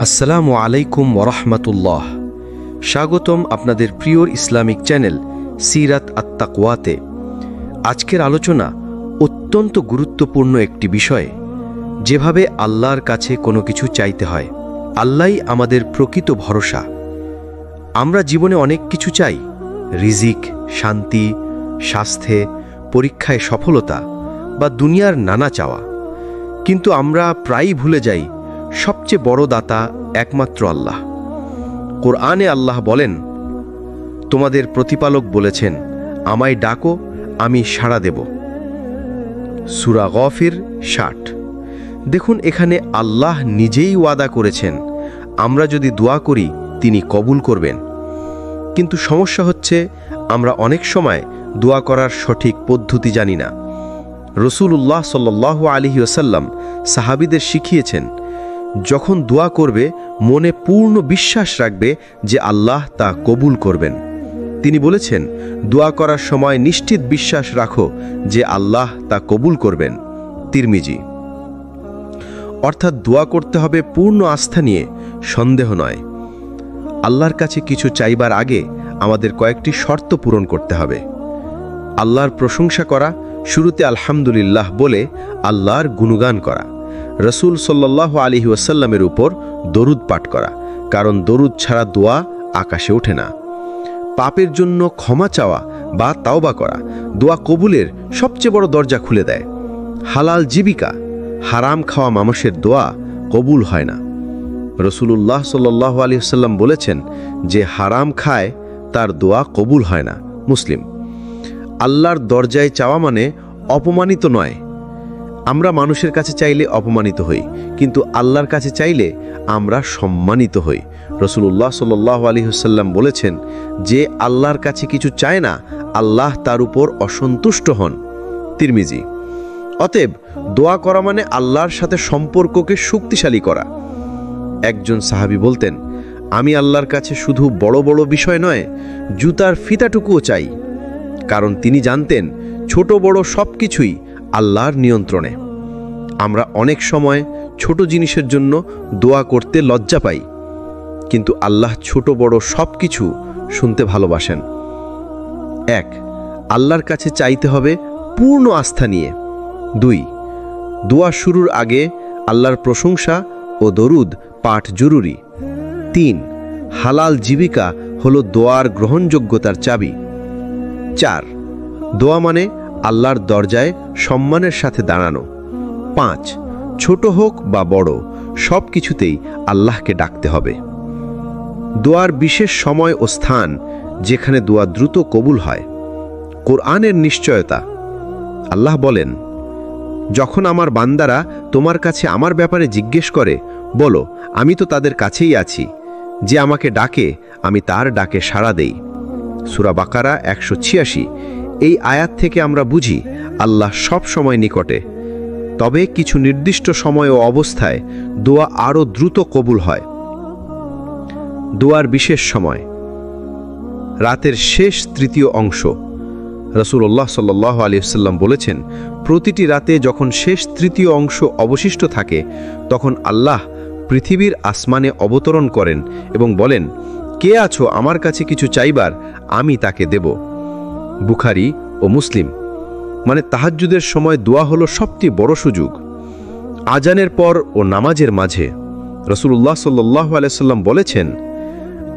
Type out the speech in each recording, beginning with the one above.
আসসালামু আলাইকুম ওরহমতুল্লাহ। স্বাগতম আপনাদের প্রিয় ইসলামিক চ্যানেল সিরাত আত-তাকওয়াতে। আজকের আলোচনা অত্যন্ত গুরুত্বপূর্ণ একটি বিষয়, যেভাবে আল্লাহর কাছে কোনো কিছু চাইতে হয়। আল্লাহই আমাদের প্রকৃত ভরসা। আমরা জীবনে অনেক কিছু চাই, রিজিক, শান্তি, স্বাস্থ্যে, পরীক্ষায় সফলতা বা দুনিয়ার নানা চাওয়া। কিন্তু আমরা প্রায়ই ভুলে যাই সবচেয়ে বড় দাতা একমাত্র আল্লাহ। কোরআনে আল্লাহ বলেন, তোমাদের প্রতিপালক বলেছেন, আমায় ডাকো, আমি সাড়া দেব। সূরা গফির 60। দেখুন, এখানে আল্লাহ নিজেই ওয়াদা করেছেন আমরা যদি দোয়া করি তিনি কবুল করবেন। কিন্তু সমস্যা হচ্ছে আমরা অনেক সময় দোয়া করার সঠিক পদ্ধতি জানি না। রাসূলুল্লাহ সাল্লাল্লাহু আলাইহি ওয়াসাল্লাম সাহাবীদের শিখিয়েছেন, যখন দোয়া করবে মনে পূর্ণ বিশ্বাস রাখবে যে আল্লাহ তা কবুল করবেন। তিনি বলেছেন, দোয়া করার সময় নিশ্চিত বিশ্বাস রাখো যে আল্লাহ তা কবুল করবেন। তিরমিজি। অর্থাৎ দোয়া করতে হবে পূর্ণ আস্থা নিয়ে, সন্দেহ নয়। আল্লাহর কাছে কিছু চাইবার আগে আমাদের কয়েকটি শর্ত পূরণ করতে হবে। আল্লাহর প্রশংসা করা, শুরুতে আলহামদুলিল্লাহ বলে আল্লাহর গুণগান করা। রাসূল সাল্লাল্লাহু আলাইহি ওয়াসাল্লামের উপর দরুদ পাঠ করা, কারণ দরুদ ছাড়া দোয়া আকাশে ওঠে না। পাপের জন্য ক্ষমা চাওয়া বা তাওবা করা দোয়া কবুলের সবচেয়ে বড় দরজা খুলে দেয়। হালাল জীবিকা, হারাম খাওয়া মানুষের দোয়া কবুল হয় না। রাসূলুল্লাহ সাল্লাল্লাহু আলাইহি ওয়াসাল্লাম বলেছেন, যে হারাম খায় তার দোয়া কবুল হয় না। মুসলিম। আল্লাহর দরজায় চাওয়া মানে অপমানিত নয়। আমরা মানুষের কাছে চাইলে অপমানিত হই, কিন্তু আল্লাহর কাছে চাইলে আমরা সম্মানিত হই। রাসূলুল্লাহ সাল্লাল্লাহু আলাইহি ওয়াসাল্লাম বলেছেন, যে আল্লাহর কাছে কিছু চায় না আল্লাহ তার উপর অসন্তুষ্ট হন। তিরমিজি। অতএব দোয়া করা মানে আল্লাহর সাথে সম্পর্ককে শক্তিশালী করা। একজন সাহাবী বলতেন, আমি আল্লাহর কাছে শুধু বড় বড় বিষয় নয়, জুতার ফিতাটুকুও চাই। কারণ তিনি জানতেন ছোট বড় সব কিছুই আল্লাহর নিয়ন্ত্রণে। আমরা অনেক সময় ছোট জিনিসের জন্য দোয়া করতে লজ্জা পাই, কিন্তু আল্লাহ ছোট বড় সব কিছু শুনতে ভালোবাসেন। 1. আল্লাহর কাছে চাইতে হবে পূর্ণ আস্থা নিয়ে। 2. দোয়া শুরুর আগে আল্লাহর প্রশংসা ও দরুদ পাঠ জরুরি। 3. হালাল জীবিকা হলো দোয়ার গ্রহণযোগ্যতার চাবি। 4. দোয়া মানে আল্লাহর দরজায় সম্মানের সাথে দাঁড়ানো। 5. ছোট হোক বা বড়, সব কিছুতেই আল্লাহকে ডাকতে হবে। দোয়ার বিশেষ সময় ও স্থান যেখানে দোয়া দ্রুত কবুল হয়। কোরআনের নিশ্চয়তা। আল্লাহ বলেন, যখন আমার বান্দারা তোমার কাছে আমার ব্যাপারে জিজ্ঞেস করে, বলো, আমি তো তাদের কাছেই আছি। যে আমাকে ডাকে আমি তার ডাকে সাড়া দেই। সূরা বাকারা 186। এই আয়াত থেকে আমরা বুঝি আল্লাহ সব সময় নিকটে, তবে কিছু নির্দিষ্ট সময় ও অবস্থায় দোয়া আরও দ্রুত কবুল হয়। দোয়ার বিশেষ সময়। রাতের শেষ তৃতীয় অংশ। রাসূলুল্লাহ সাল্লাল্লাহু আলাইহি ওয়াসাল্লাম বলেছেন, প্রতিটি রাতে যখন শেষ তৃতীয় অংশ অবশিষ্ট থাকে তখন আল্লাহ পৃথিবীর আসমানে অবতরণ করেন এবং বলেন, কে আছো আমার কাছে কিছু চাইবার, আমি তাকে দেব। বুখারী ও মুসলিম। মানে তাহাজ্জুদের সময় দোয়া হলো সবচেয়ে বড় সুযোগ। আজানের পর ও নামাজের মাঝে। রাসূলুল্লাহ সাল্লাল্লাহু আলাইহি ওয়াসাল্লাম বলেছেন,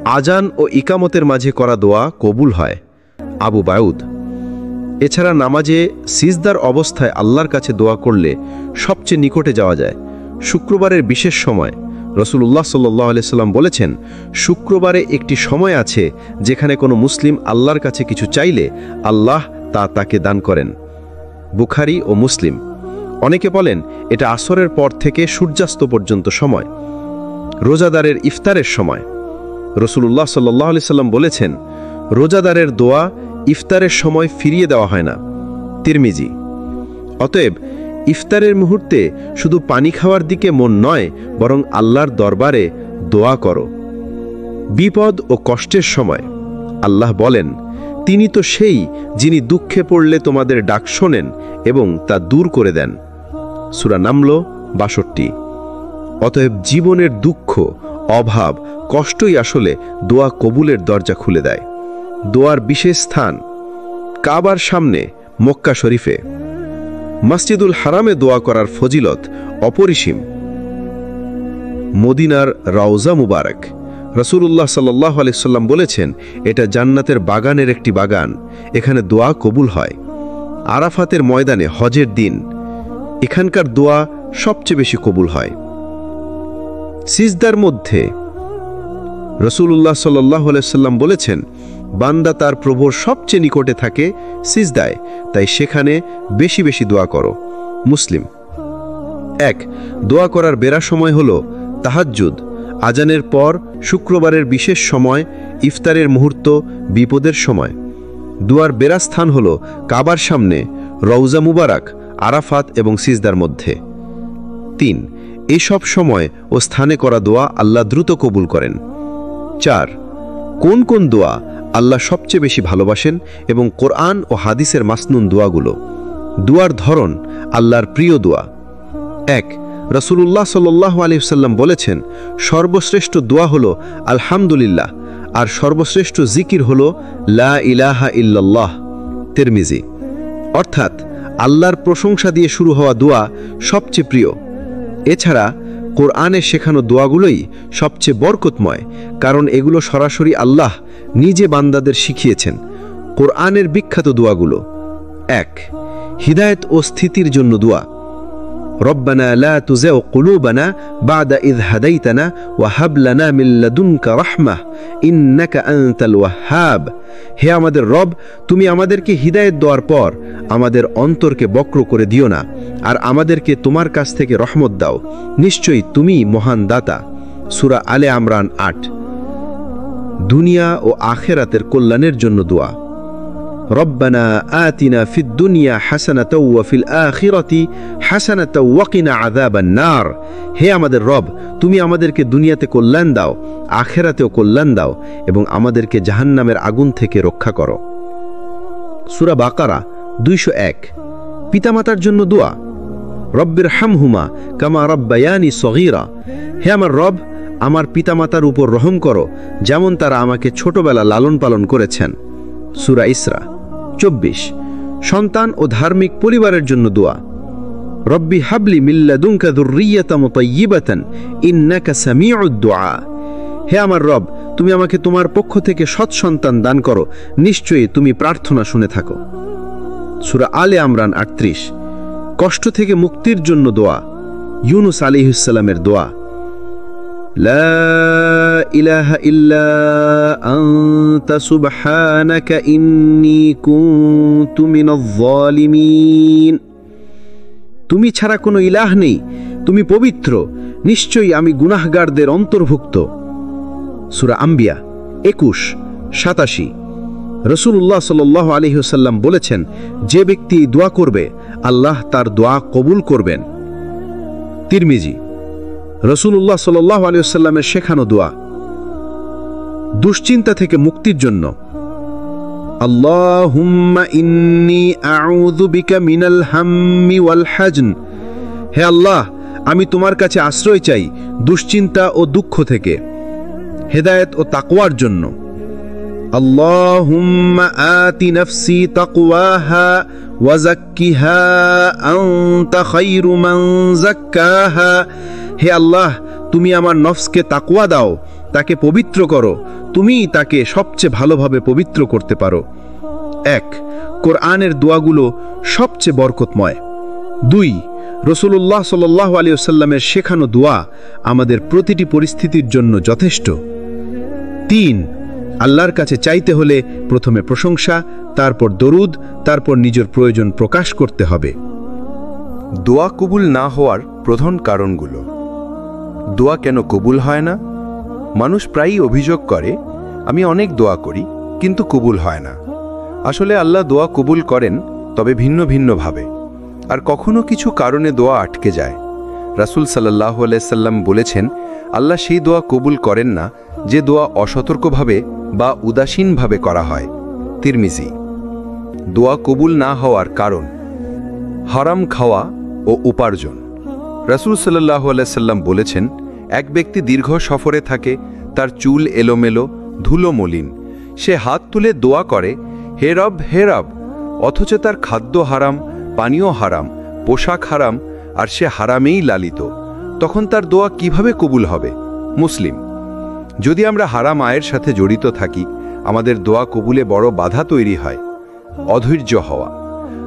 আজান ও ইকামতের মাঝে করা দোয়া কবুল হয়। আবু দাউদ। এছাড়া নামাজে সিজদার অবস্থায় আল্লাহর কাছে দোয়া করলে সবচেয়ে নিকটে যাওয়া যায়। শুক্রবারের বিশেষ সময়। রাসূলুল্লাহ সাল্লাল্লাহু আলাইহি ওয়াসাল্লাম বলেছেন, শুক্রবারে একটি সময় আছে যেখানে কোনো মুসলিম আল্লাহর কাছে কিছু চাইলে আল্লাহ তা তাকে দান করেন। বুখারী ও মুসলিম। অনেকে বলেন এটা আসরের পর থেকে সূর্যাস্ত পর্যন্ত সময়। রোজাদারের ইফতারের সময়। রাসূলুল্লাহ সাল্লাল্লাহু আলাইহি ওয়াসাল্লাম বলেছেন, রোজাদারের দোয়া ইফতারের সময় ফিরিয়ে দেওয়া হয় না। তিরমিজি। অতএব ইফতারের মুহূর্তে শুধু পানি খাওয়ার দিকে মন নয়, বরং আল্লাহর দরবারে দোয়া করো। বিপদ ও কষ্টের সময়। আল্লাহ বলেন, তিনি তো সেই যিনি দুঃখে পড়লে তোমাদের ডাক শোনেন এবং তা দূর করে দেন। সূরা নামল ৬২। অতএব জীবনের দুঃখ, অভাব, কষ্টই আসলে দোয়া কবুলের দরজা খুলে দেয়। দোয়ার বিশেষ স্থান কাবার সামনে মক্কা শরীফে। মসজিদুল হারামে দোয়া করার ফজিলত অপরিসীম। মদিনার রওজা মুবারক, রাসূলুল্লাহ সাল্লাল্লাহু আলাইহি সাল্লাম বলেছেন, এটা জান্নাতের বাগানের একটি বাগান, এখানে দোয়া কবুল হয়। আরাফাতের ময়দানে হজের দিন এখানকার দোয়া সবচেয়ে বেশি কবুল হয়। সিজদার মধ্যে রাসূলুল্লাহ সাল্লাল্লাহু আলাইহি সাল্লাম বলেছেন, বান্দা তার প্রভুর সবচেয়ে নিকটে থাকে সিজদায়, তাই সেখানে বেশি বেশি দোয়া করো। মুসলিম। ১. দোয়া করার বেরা সময় হল তাহাজ্জুদ, আজানের পর শুক্রবারের বিশেষ সময়, ইফতারের মুহূর্ত, বিপদের সময়। দোয়ার বেরা স্থান হল কাবার সামনে, রওজা মুবারক, আরাফাত এবং সিজদার মধ্যে। ৩. এসব সময় ও স্থানে করা দোয়া আল্লাহ দ্রুত কবুল করেন। ৪. কোন কোন দোয়া আল্লাহ সবচেয়ে বেশি ভালোবাসেন এবং কোরআন ও হাদিসের মাসনুন দোয়াগুলো। দোয়ার ধরন আল্লাহর প্রিয় দোয়া। ১. রাসূলুল্লাহ সাল্লাল্লাহু আলাইহি ওয়াসাল্লাম বলেছেন, সর্বশ্রেষ্ঠ দোয়া হলো আলহামদুলিল্লাহ, আর সর্বশ্রেষ্ঠ জিকির হলো লা ইলাহা ইল্লাল্লাহ। তিরমিজি। অর্থাৎ আল্লাহর প্রশংসা দিয়ে শুরু হওয়া দোয়া সবচেয়ে প্রিয়। এছাড়া কোরআনে শেখানো দোয়াগুলোই সবচেয়ে বরকতময়, কারণ এগুলো সরাসরি আল্লাহ নিজে বান্দাদের শিখিয়েছেন। কোরআনের বিখ্যাত দোয়াগুলো: ১. হিদায়াত ও স্থিতির জন্য দোয়া। রব্বানা লা তুজিগ কুলুবানা বা'দা ইয হাদাইতানা ওয়া হাব লানা মিন লাদুনকা রাহমাহ ইন্নাকা আনতাল ওয়াহ্হাব। হে আমাদের রব, তুমি আমাদেরকে হিদায়াত দেওয়ার পর আমাদের অন্তরকে বক্র করে দিও না, আর আমাদেরকে তোমার কাছ থেকে রহমত দাও, নিশ্চয়ই তুমি মহান দাতা। সূরা আলে ইমরান ৮। দুনিয়া ও আখিরাতের কল্যাণের জন্য দোয়া। রব্বানা আতিনা ফিদ দুনিয়া হাসানাতাও ওয়া ফিল আখিরাতি হাসানাতাও ওয়া কিনা আযাবান নার। হে আমাদের রব, তুমি আমাদেরকে দুনিয়াতে কল্যাণ দাও, আখিরাতেও কল্যাণ দাও, এবং আমাদেরকে জাহান্নামের আগুন থেকে রক্ষা করো। সূরা বাকারা ২০১। পিতামাতার জন্য দোয়া। রব্বির হামহুমা কামা রাব্বায়ানি সগীরা। হে আমার রব, আমার পিতামাতার উপর রহম করো, যেমন তারা আমাকে ছোটবেলা লালন পালন করেছেন। সূরা ইসরা ২৪। সন্তান ও ধার্মিক পরিবারের জন্য দোয়া। রব্বি হাবলি মিন লাদুনকা যুররিয়াতাম তাইয়্যিবাতান ইন্নাকা সামিউদ দুআ। হে আমার রব, তুমি আমাকে তোমার পক্ষ থেকে সৎ সন্তান দান করো, নিশ্চয়ই তুমি প্রার্থনা শুনে থাকো। সূরা আলে ইমরান ৩৮। কষ্ট থেকে মুক্তির জন্য দোয়া। ইউনুস আলাইহিস সালামের দোয়া। লা ইলাহা ইল্লা আনতা সুবহানাকা ইন্নী কুনতু মিনাজ জালিমিন। তুমি ছাড়া কোনো ইলাহ নেই, তুমি পবিত্র, নিশ্চয়ই আমি গুনাহগারদের অন্তর্ভুক্ত। সূরা আম্বিয়া ২১-৮৭। রাসূলুল্লাহ সাল্লাল্লাহু আলাইহি ওয়াসাল্লাম বলেছেন, যে ব্যক্তি দোয়া করবে আল্লাহ তার দোয়া কবুল করবেন। তিরমিজি। রাসূলুল্লাহ সাল্লাল্লাহু আলাইহি ওয়াসাল্লামের শেখানো দোয়া। দুশ্চিন্তা থেকে মুক্তির জন্য। আল্লাহুম্মা ইন্নী আউযু বিকা মিনাল হাম্মি ওয়াল হাজন। হে আল্লাহ, আমি তোমার কাছে আশ্রয় চাই দুশ্চিন্তা ও দুঃখ থেকে। হেদায়েত ও তাকওয়ার জন্য। আল্লাহুম্মা আতি নাফসি তাকওয়াহা ওয়া যাক্কিহা আনতা খায়রু মান যাক্কাহা। হে আল্লাহ, তুমি আমার নফসকে তাকওয়া দাও, তাকে পবিত্র করো, তুমিই তাকে সবচেয়ে ভালোভাবে পবিত্র করতে পারো। ১. কোরআনের দোয়াগুলো সবচেয়ে বরকতময়। ২. রাসূলুল্লাহ সাল্লাল্লাহু আলাইহি ওয়াসাল্লামের শেখানো দোয়া আমাদের প্রতিটি পরিস্থিতির জন্য যথেষ্ট। ৩. আল্লাহর কাছে চাইতে হলে প্রথমে প্রশংসা, তারপর দরুদ, তারপর নিজের প্রয়োজন প্রকাশ করতে হবে। দোয়া কবুল না হওয়ার প্রধান কারণগুলো। দোয়া কেন কবুল হয় না? মানুষ প্রায়ই অভিযোগ করে, আমি অনেক দোয়া করি কিন্তু কবুল হয় না। আসলে আল্লাহ দোয়া কবুল করেন, তবে ভিন্ন ভিন্নভাবে, আর কখনো কিছু কারণে দোয়া আটকে যায়। রাসূল সাল্লাল্লাহু আলাইহি সাল্লাম বলেছেন, আল্লাহ সেই দোয়া কবুল করেন না যে দোয়া অসতর্কভাবে বা উদাসীনভাবে করা হয়। তিরমিজি। দোয়া কবুল না হওয়ার কারণ: হারাম খাওয়া ও উপার্জন। রাসূল সাল্লাল্লাহু আলাইহি সাল্লাম বলেছেন, এক ব্যক্তি দীর্ঘ সফরে থাকে, তার চুল এলোমেলো, ধুলো মলিন। সে হাত তুলে দোয়া করে, হে রব, হে রব, অথচ তার খাদ্য হারাম, পানীয় হারাম, পোশাক হারাম, আর সে হারামেই লালিত। তখন তার দোয়া কিভাবে কবুল হবে? মুসলিম। যদি আমরা হারাম আয়ের সাথে জড়িত থাকি, আমাদের দোয়া কবুলে বড় বাধা তৈরি হয়। অধৈর্য হওয়া।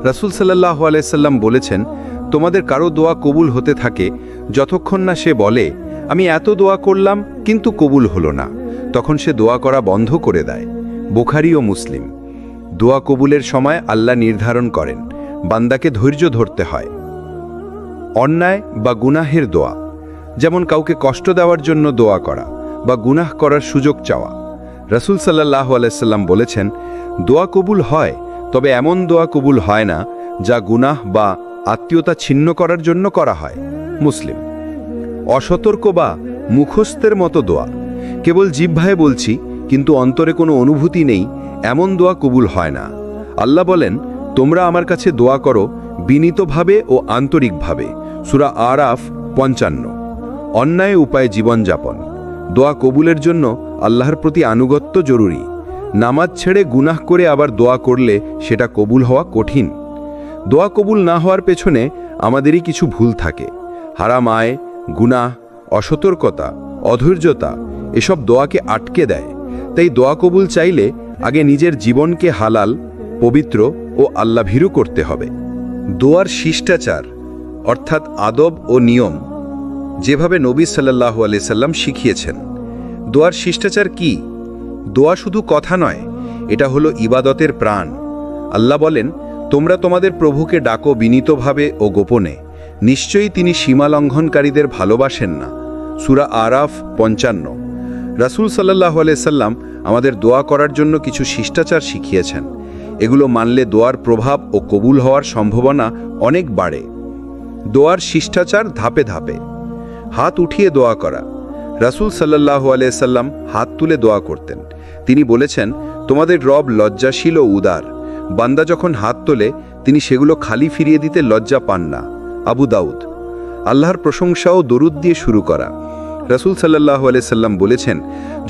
রাসূল সাল্লাল্লাহু আলাইহি সাল্লাম বলেছেন, তোমাদের কারো দোয়া কবুল হতে থাকে যতক্ষণ না সে বলে, আমি এত দোয়া করলাম কিন্তু কবুল হলো না। তখন সে দোয়া করা বন্ধ করে দেয়। বুখারী ও মুসলিম। দোয়া কবুলের সময় আল্লাহ নির্ধারণ করেন, বান্দাকে ধৈর্য ধরতে হয়। অন্যায় বা গুনাহের দোয়া, যেমন কাউকে কষ্ট দেওয়ার জন্য দোয়া করা বা গুনাহ করার সুযোগ চাওয়া। রাসূল সাল্লাল্লাহু আলাইহি সাল্লাম বলেছেন, দোয়া কবুল হয়, তবে এমন দোয়া কবুল হয় না যা গুনাহ বা আত্মীয়তা ছিন্ন করার জন্য করা হয়। মুসলিম। অসতর্ক বা মুখস্থের মতো দোয়া, কেবল জিহ্বায় বলছি কিন্তু অন্তরে কোনো অনুভূতি নেই, এমন দোয়া কবুল হয় না। আল্লাহ বলেন, তোমরা আমার কাছে দোয়া করো বিনীতভাবে ও আন্তরিকভাবে। সূরা আরাফ 55। অন্যায় উপায়ে জীবনযাপন। দোয়া কবুলের জন্য আল্লাহর প্রতি আনুগত্য জরুরি। নামাজ ছেড়ে গুনাহ করে আবার দোয়া করলে সেটা কবুল হওয়া কঠিন। দোয়া কবুল না হওয়ার পেছনে আমাদেরই কিছু ভুল থাকে। হারাম আয়, গুনাহ, অসতর্কতা, অধৈর্যতা এসব দোয়াকে আটকে দেয়। তাই দোয়া কবুল চাইলে আগে নিজের জীবনকে হালাল, পবিত্র ও আল্লাভীরু করতে হবে। দোয়ার শিষ্টাচার অর্থাৎ আদব ও নিয়ম, যেভাবে নবী সাল্লাল্লাহু আলাইহি সাল্লাম শিখিয়েছেন। দোয়ার শিষ্টাচার কি? দোয়া শুধু কথা নয়, এটা হলো ইবাদতের প্রাণ। আল্লাহ বলেন, তোমরা তোমাদের প্রভুকে ডাকো বিনীতভাবে ও গোপনে, নিশ্চয়ই তিনি সীমা লঙ্ঘনকারীদের ভালোবাসেন না। সূরা আরাফ 55। রাসূল সাল্লাল্লাহু আলাইহি সাল্লাম আমাদের দোয়া করার জন্য কিছু শিষ্টাচার শিখিয়েছেন। এগুলো মানলে দোয়ার প্রভাব ও কবুল হওয়ার সম্ভাবনা অনেক বাড়ে। দোয়ার শিষ্টাচার ধাপে ধাপে। হাত উঠিয়ে দোয়া করা। রাসূল সাল্লাল্লাহু আলাইহি সাল্লাম হাত তুলে দোয়া করতেন। তিনি বলেছেন, তোমাদের রব লজ্জাশীল ও উদার। বান্দা যখন হাত তোলে তিনি সেগুলো খালি ফিরিয়ে দিতে লজ্জা পান না। আবু দাউদ। আল্লাহর প্রশংসা ও দরুদ দিয়ে শুরু করা। রাসূল সাল্লাল্লাহু আলাইহি সাল্লাম বলেছেন,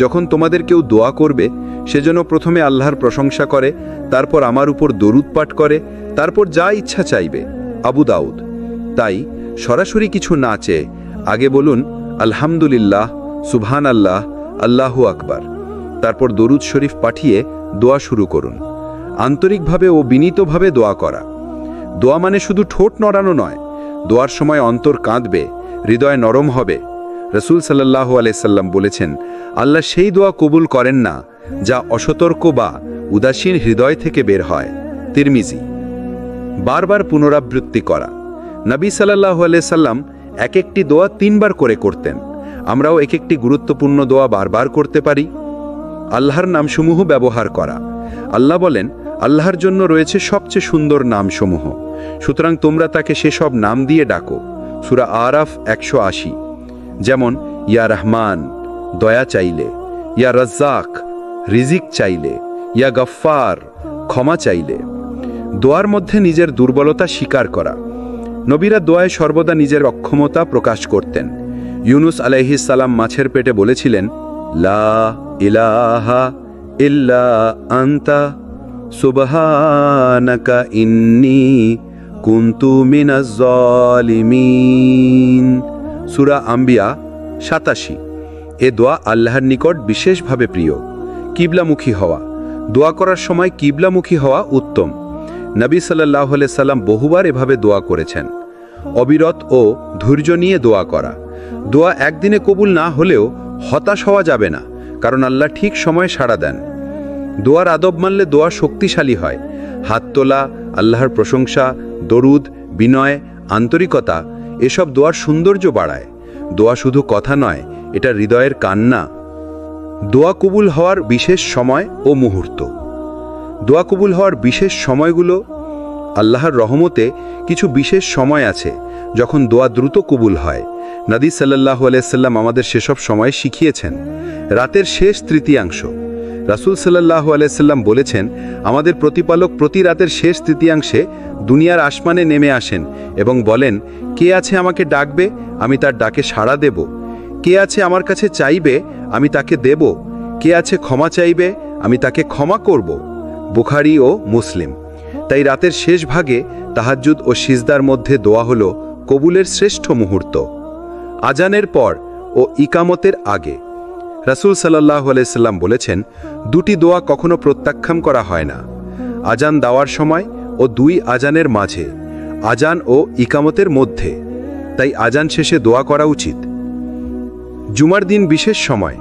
যখন তোমাদের কেউ দোয়া করবে সেজন্য প্রথমে আল্লাহর প্রশংসা করে, তারপর আমার উপর দরুদ পাঠ করে, তারপর যা ইচ্ছা চাইবে। আবু দাউদ। তাই সরাসরি কিছু না চেয়ে আগে বলুন আলহামদুলিল্লাহ, সুবহানাল্লাহ, আল্লাহু আকবার, তারপর দরুদ শরীফ পাঠিয়ে দোয়া শুরু করুন। আন্তরিকভাবে ও বিনীতভাবে দোয়া করা। দোয়া মানে শুধু ঠোঁট নড়ানো নয়, দোয়ার সময় অন্তর কাঁদবে, হৃদয় নরম হবে। রাসূল সাল্লাল্লাহু আলাইহি সাল্লাম বলেছেন, আল্লাহ সেই দোয়া কবুল করেন না যা অসতর্ক বা উদাসীন হৃদয় থেকে বের হয়। তিরমিজি। বারবার পুনরাবৃত্তি করা। নবী সাল্লাল্লাহু আলাইহি সাল্লাম এক একটি দোয়া 3 বার করে করতেন। আমরাও এক একটি গুরুত্বপূর্ণ দোয়া বারবার করতে পারি। আল্লাহর নামসমূহ ব্যবহার করা। আল্লাহ বলেন, আল্লাহর জন্য রয়েছে সবচেয়ে সুন্দর নামসমূহ, সুতরাং তোমরা তাকে সেসব নাম দিয়ে ডাকো। সূরা আরাফ 180। যেমন ইয়া রহমান, দয়া চাইলে; ইয়া রাজ্জাক, রিজিক চাইলে; ইয়া গফফার, ক্ষমা চাইলে। দোয়ার মধ্যে নিজের দুর্বলতা স্বীকার করা। নবীরা দোয়ায় সর্বদা নিজের অক্ষমতা প্রকাশ করতেন। ইউনুস আলাইহিস সালাম মাছের পেটে বলেছিলেন, লা ইলাহা ইল্লা আনতা সুবহানাকা ইন্নী কুনতু মিনাজ জালিমিন। সূরা আম্বিয়া 87। এ দোয়া আল্লাহর নিকট বিশেষভাবে প্রিয়। কিবলামুখী হওয়া। দোয়া করার সময় কিবলামুখী হওয়া উত্তম। নবী সাল্লাল্লাহু আলাইহি সাল্লাম বহুবার এভাবে দোয়া করেছেন। অবিরত ও ধৈর্য নিয়ে দোয়া করা। দোয়া একদিনে কবুল না হলেও হতাশ হওয়া যাবে না, কারণ আল্লাহ ঠিক সময়ে সাড়া দেন। দোয়ার আদব মানলে দোয়া শক্তিশালী হয়। হাত তোলা, আল্লাহর প্রশংসা, দরুদ, বিনয়, আন্তরিকতা এসব দোয়ার সৌন্দর্য বাড়ায়। দোয়া শুধু কথা নয়, এটা হৃদয়ের কান্না। দোয়া কবুল হওয়ার বিশেষ সময় ও মুহূর্ত। দোয়া কবুল হওয়ার বিশেষ সময়গুলো। আল্লাহর রহমতে কিছু বিশেষ সময় আছে যখন দোয়া দ্রুত কবুল হয়। নবী সাল্লাল্লাহু আলাইহি সাল্লাম আমাদের সেসব সময় শিখিয়েছেন। রাতের শেষ তৃতীয়াংশ, রাসূল সাল্লাল্লাহু আলাইহি সাল্লাম বলেছেন, আমাদের প্রতিপালক প্রতি রাতের শেষ তৃতীয়াংশে দুনিয়ার আসমানে নেমে আসেন এবং বলেন, কে আছে আমাকে ডাকবে, আমি তার ডাকে সাড়া দেব। কে আছে আমার কাছে চাইবে, আমি তাকে দেব। কে আছে ক্ষমা চাইবে, আমি তাকে ক্ষমা করব। বুখারী ও মুসলিম। তাই রাতের শেষ ভাগে তাহাজ্জুদ ও সিজদার মধ্যে দোয়া হলো কবুলের শ্রেষ্ঠ মুহূর্ত। আজানের পর ও ইকামতের আগে রাসূল সাল্লাল্লাহু আলাইহি সাল্লাম বলেছেন, দুটি দোয়া কখনো প্রত্যাখ্যান করা হয় না, আজান দেওয়ার সময় ও দুই আজানের মাঝে, আজান ও ইকামতের মধ্যে। তাই আজান শেষে দোয়া করা উচিত। জুমার দিন বিশেষ সময়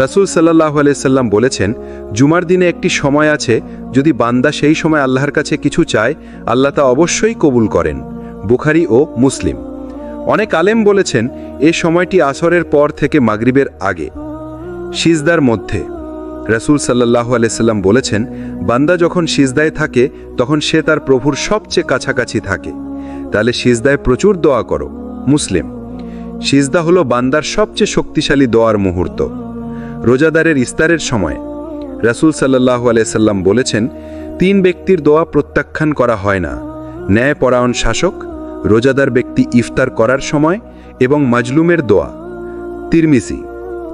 রাসূল সাল্লাল্লাহু আলাইহি সাল্লাম বলেছেন, জুমার দিনে একটি সময় আছে, যদি বান্দা সেই সময় আল্লাহর কাছে কিছু চায়, আল্লাহ তা অবশ্যই কবুল করেন। বুখারী ও মুসলিম। অনেক আলেম বলেছেন, এ সময়টি আসরের পর থেকে মাগরিবের আগে। সিজদার মধ্যে রাসূল সাল্লাল্লাহু আলাইহি সাল্লাম বলেছেন, বান্দা যখন সিজদায় থাকে তখন সে তার প্রভুর সবচেয়ে কাছাকাছি থাকে। তাহলে সিজদায় প্রচুর দোয়া করো। মুসলিম। সিজদা হলো বান্দার সবচেয়ে শক্তিশালী দোয়ার মুহূর্ত। রোজাদারের ইফতারের সময় রাসূল সাল্লাল্লাহু আলাইহি সাল্লাম বলেছেন, তিন ব্যক্তির দোয়া প্রত্যাখ্যান করা হয় না: ন্যায়পরায়ণ শাসক, রোজাদার ব্যক্তি ইফতার করার সময় এবং মাজলুমের দোয়া। তিরমিজি।